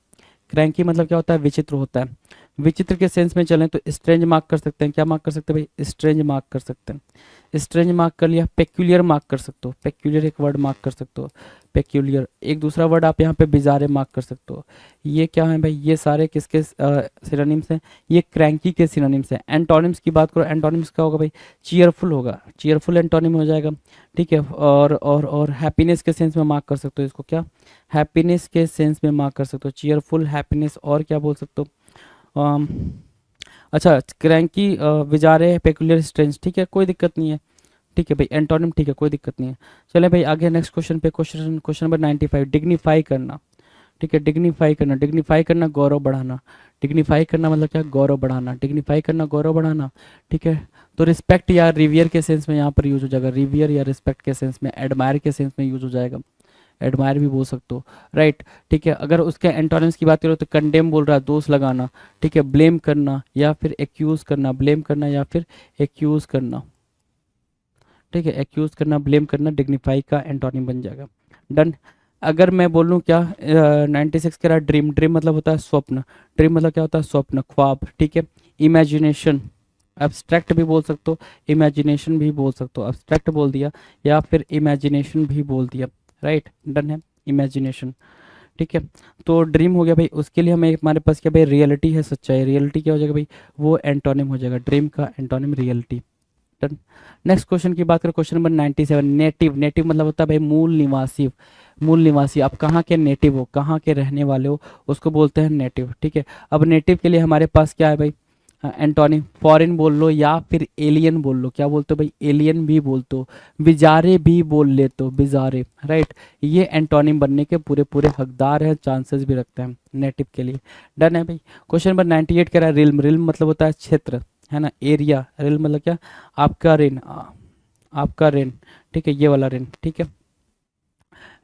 क्रैंकी मतलब क्या होता है, विचित्र होता है। विचित्र के सेंस में चलें तो स्ट्रेंज मार्क कर सकते हैं। क्या मार्क कर सकते हैं भाई, स्ट्रेंज मार्क कर सकते हैं। स्ट्रेंज मार्क कर लिया। पेक्यूलियर मार्क कर सकते हो, पेक्यूलियर एक वर्ड मार्क कर सकते हो, पेक्यूलियर। एक दूसरा वर्ड आप यहाँ पे बिजारे मार्क कर सकते हो। ये क्या है भाई, ये सारे किसके सिनोनिम्स हैं, ये क्रैंकी के सिनोनिम्स हैं। एंटोनिम्स की बात करो, एंटोनिम्स क्या होगा भाई, चीयरफुल होगा, चीयरफुल एंटोनिम हो जाएगा। ठीक है, और हैप्पीनेस के सेंस में मार्क कर सकते हो इसको, क्या, हैप्पीनेस के सेंस में मार्क कर सकते हो, चीयरफुल, हैप्पीनेस। और क्या बोल सकते हो, अम, अच्छा, क्रैंकी, विजारे, पेकुलियर, स्ट्रेंज। ठीक है, कोई दिक्कत नहीं है। ठीक है भाई, एंटोनिम ठीक है, कोई दिक्कत नहीं है। चले भाई आगे नेक्स्ट क्वेश्चन पे, क्वेश्चन क्वेश्चन नंबर 95। डिग्निफाई करना। ठीक है, डिग्निफाई करना, डिग्निफाई करना, गौरव बढ़ाना। डिग्निफाई करना मतलब क्या, गौरव बढ़ाना। डिग्निफाई करना, गौरव बढ़ाना। ठीक है, तो रिस्पेक्ट या रिवियर के सेंस में यहाँ पर यूज हो जाएगा, रिवियर या रिस्पेक्ट के सेंस में, एडमायर के सेंस में यूज हो जाएगा। एडमायर भी बोल सकते हो, राइट। ठीक है, अगर उसके एंटोनिम्स की बात करो तो कंडेम बोल रहा है दोष लगाना, ठीक है, ब्लेम करना या फिर एक्यूज करना, ब्लेम करना या फिर एक्यूज करना, ठीक है, एक्यूज करना, ब्लेम करना, डिग्निफाई का एंटोनिम बन जाएगा। डन। अगर मैं बोलूँ क्या 96 कह रहा ड्रीम, ड्रीम मतलब होता है स्वप्न, ड्रीम मतलब क्या होता है स्वप्न, ख्वाब, ठीक है। इमेजिनेशन, एब्स्ट्रैक्ट भी बोल सकते हो, इमेजिनेशन भी बोल सकते हो, एब्स्ट्रैक्ट बोल दिया या फिर इमेजिनेशन भी बोल दिया, राइट। डन है, इमेजिनेशन, ठीक है। तो ड्रीम हो गया भाई, उसके लिए हमें हमारे पास क्या भाई रियलिटी है, सच्चाई, रियलिटी क्या हो जाएगा भाई, वो एंटोनिम हो जाएगा, ड्रीम का antonym reality. Done. Next question की बात करें, क्वेश्चन नंबर 97, नेटिव, नेटिव मतलब होता है भाई मूल निवासी, मूल निवासी, आप कहाँ के नेटिव हो, कहाँ के रहने वाले हो, उसको बोलते हैं नेटिव, ठीक है। अब नेटिव के लिए हमारे पास क्या है भाई, एंटोनिम, फॉरेन बोल लो या फिर एलियन बोल लो, क्या बोलते हो भाई, एलियन भी बोलते हो, बिजारे भी बोल लेते हो, बिजारे, राइट। ये एंटोनिम बनने के पूरे पूरे हकदार हैं, चांसेस भी रखते हैं नेटिव के लिए। डन है भाई। क्वेश्चन नंबर 98 कह रहा है रिल्म, रिल्म मतलब होता है क्षेत्र, है ना, एरिया, रिल्म मतलब क्या, आपका रेन, आपका रेन, ठीक है, ये वाला रेन, ठीक है,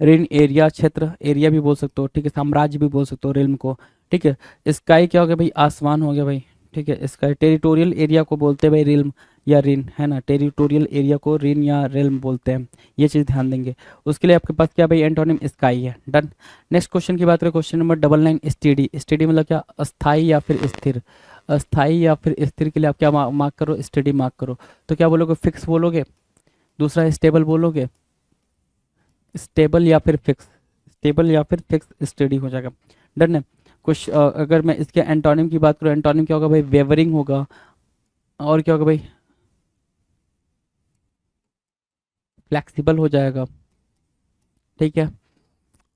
रेन एरिया, क्षेत्र, एरिया भी बोल सकते हो, ठीक है, साम्राज्य भी बोल सकते हो रिल्म को, ठीक है। स्काई क्या हो गया भाई, आसमान हो गया भाई, ठीक है, स्काई। टेरिटोरियल एरिया को बोलते हैं भाई रिल्म या रिन, है ना, टेरिटोरियल एरिया को रिन या रिल्म बोलते हैं, ये चीज़ ध्यान देंगे। उसके लिए आपके पास क्या भाई एंटोनिम स्काई है। डन। नेक्स्ट क्वेश्चन की बात करें, क्वेश्चन नंबर 99, स्टेडी, स्टेडी मतलब क्या, अस्थाई या फिर स्थिर, अस्थाई या फिर स्थिर के लिए आप क्या मार्क करो, स्टेडी मार्क करो, तो क्या बोलोगे, फिक्स बोलोगे, दूसरा स्टेबल बोलोगे, स्टेबल या फिर फिक्स, स्टेबल या फिर फिक्स स्टडी हो जाएगा। डन है। कुछ अगर मैं इसके एंटोनिम की बात करूँ, एंटोनिम क्या होगा भाई, वेवरिंग होगा, और क्या होगा भाई, फ्लेक्सिबल हो जाएगा, ठीक है,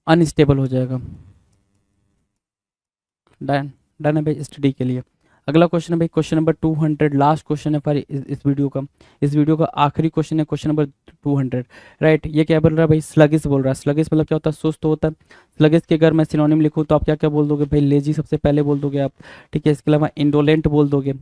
अनस्टेबल हो जाएगा। डन, डन है भाई स्टडी के लिए। अगला क्वेश्चन है भाई क्वेश्चन नंबर 200, लास्ट क्वेश्चन है पर इस वीडियो का आखिरी क्वेश्चन है, क्वेश्चन नंबर 200, राइट। ये क्या बोल रहा है भाई, स्लगिस बोल रहा है, स्लगिस मतलब क्या होता है, सुस्त होता है। स्लगिस के अगर मैं सिनोनिम लिखूँ तो आप क्या क्या बोल दोगे भाई, लेजी सबसे पहले बोल दोगे आप, ठीक है, इसके अलावा इंडोलेंट बोल दोगे,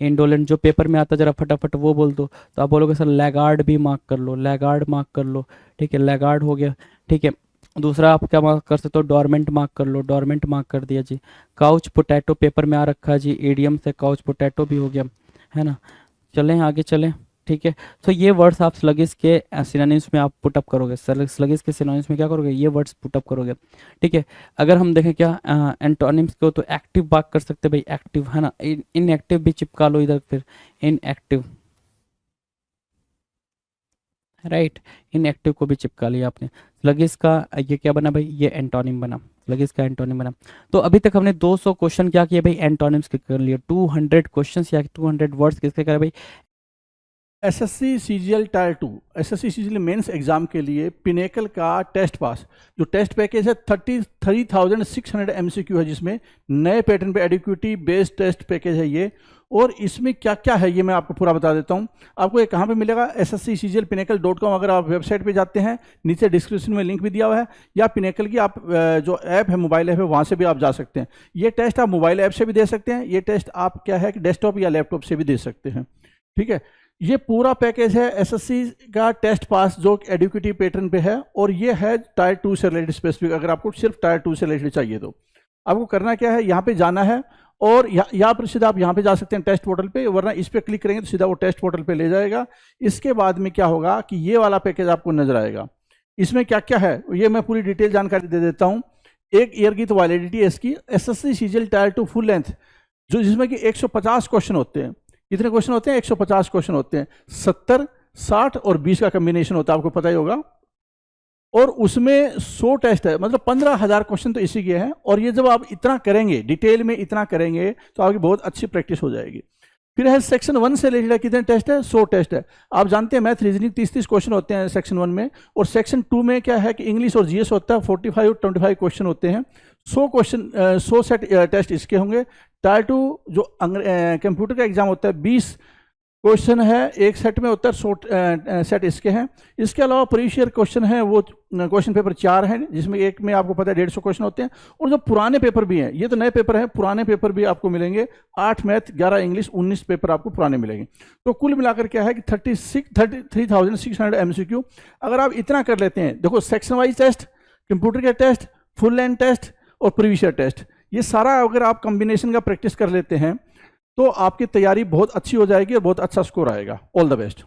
इंडोलेंट जो पेपर में आता जरा फटाफट वो बोल दो, तो आप बोलोगे सर लैगार्ड भी मार्क कर लो, लैगार्ड मार्क कर लो, ठीक है, लैगार्ड हो गया, ठीक है। दूसरा आप क्या मार्क कर सकते हो, डोरमेंट मार्क कर लो, डोरमेंट मार्क कर दिया जी। काउच पोटैटो पेपर में आ रखा है जी, एडियम से काउच पोटैटो भी हो गया, है ना। चलें आगे चलें, ठीक है। तो ये वर्ड्स आप स्लगिस के सिनोनिम्स में आप पुटअप करोगे, स्लगिस के सिनोनिम्स में क्या करोगे, ये वर्ड्स पुटअप करोगे, ठीक है। अगर हम देखें क्या एंटोनिम्स को, तो एक्टिव मार्क कर सकते हैं भाई, एक्टिव, है ना, इनएक्टिव भी चिपका लो इधर, फिर इनएक्टिव, राइट, इनएक्टिव को भी चिपका लिया आपने। स्लगिस का ये क्या बना भाई, ये एंटोनिम बना, स्लगिस का एंटोनिम बना। तो अभी तक हमने 200 क्वेश्चन क्या किए भाई, एंटोनिम्स के कर लिए, 200 क्वेश्चंस या 200 वर्ड्स किसके करे भाई, SSC CGL tier 2 SSC CGL mains exam के लिए पिनेकल का टेस्ट पास जो टेस्ट पैकेज है 33,600 एमसीक्यू है, जिसमें नए पैटर्न पे एडिक्विटी बेस्ड टेस्ट पैकेज है ये। और इसमें क्या क्या है ये मैं आपको पूरा बता देता हूँ। आपको ये कहाँ पे मिलेगा, ssccglpinnacle.com, अगर आप वेबसाइट पे जाते हैं नीचे डिस्क्रिप्शन में लिंक भी दिया हुआ है, या पिनेकल की आप जो ऐप है, मोबाइल ऐप है, वहाँ से भी आप जा सकते हैं। ये टेस्ट आप मोबाइल ऐप से भी दे सकते हैं, ये टेस्ट आप क्या है कि डेस्कटॉप या लैपटॉप से भी दे सकते हैं, ठीक है। ये पूरा पैकेज है एसएससी का टेस्ट पास जो एडुकेटिव पैटर्न पे है, और ये है टायर 2 से रिलेटेड स्पेसिफिक। अगर आपको सिर्फ टायर 2 से रिलेटेड चाहिए तो आपको करना क्या है, यहाँ पे जाना है और यहाँ पर सीधा आप यहाँ पे जा सकते हैं टेस्ट पोर्टल पे, वरना इस पर क्लिक करेंगे तो सीधा वो टेस्ट पोर्टल पे ले जाएगा। इसके बाद में क्या होगा कि ये वाला पैकेज आपको नजर आएगा। इसमें क्या क्या है ये मैं पूरी डिटेल जानकारी दे देता हूँ। 1 ईयर की तो वैलिडिटी है इसकी, SSC CGL tier 2 full length, जो जिसमें कि 150 क्वेश्चन होते हैं। कितने क्वेश्चन होते हैं, 150 क्वेश्चन होते हैं, 70, 60 और 20 का कॉम्बिनेशन होता है, आपको पता ही होगा। और उसमें 100 टेस्ट है, मतलब 15,000 क्वेश्चन तो इसी के हैं। और ये जब आप इतना करेंगे, डिटेल में इतना करेंगे, तो आपकी बहुत अच्छी प्रैक्टिस हो जाएगी। फिर है सेक्शन 1 से रिलेटेड कितने टेस्ट है, 100 टेस्ट है। आप जानते हैं मैथ रीजनिंग 30-30 क्वेश्चन होते हैं सेक्शन 1 में, और सेक्शन 2 में क्या है कि इंग्लिश और जीएस होता है, 45 और 25 क्वेश्चन होते हैं। 100 क्वेश्चन 100 सेट टेस्ट इसके होंगे। टायर 2 जो कंप्यूटर का एग्जाम होता है 20 क्वेश्चन है एक सेट में, होता है 100 सेट इसके हैं। इसके अलावा प्रीवियस ईयर क्वेश्चन है वो क्वेश्चन पेपर 4 हैं, जिसमें एक में आपको पता है 150 क्वेश्चन होते हैं। और जो पुराने पेपर भी हैं, ये तो नए पेपर हैं, पुराने पेपर भी आपको मिलेंगे, 8 मैथ 11 इंग्लिश 19 पेपर आपको पुराने मिलेंगे। तो कुल मिलाकर क्या है कि 33,600 एमसीक्यू। अगर आप इतना कर लेते हैं, देखो सेक्शन वाइज टेस्ट कंप्यूटर के टेस्ट, फुल लेंथ टेस्ट और प्रीवियस ईयर टेस्ट, ये सारा अगर आप कॉम्बिनेशन का प्रैक्टिस कर लेते हैं तो आपकी तैयारी बहुत अच्छी हो जाएगी और बहुत अच्छा स्कोर आएगा। All the best.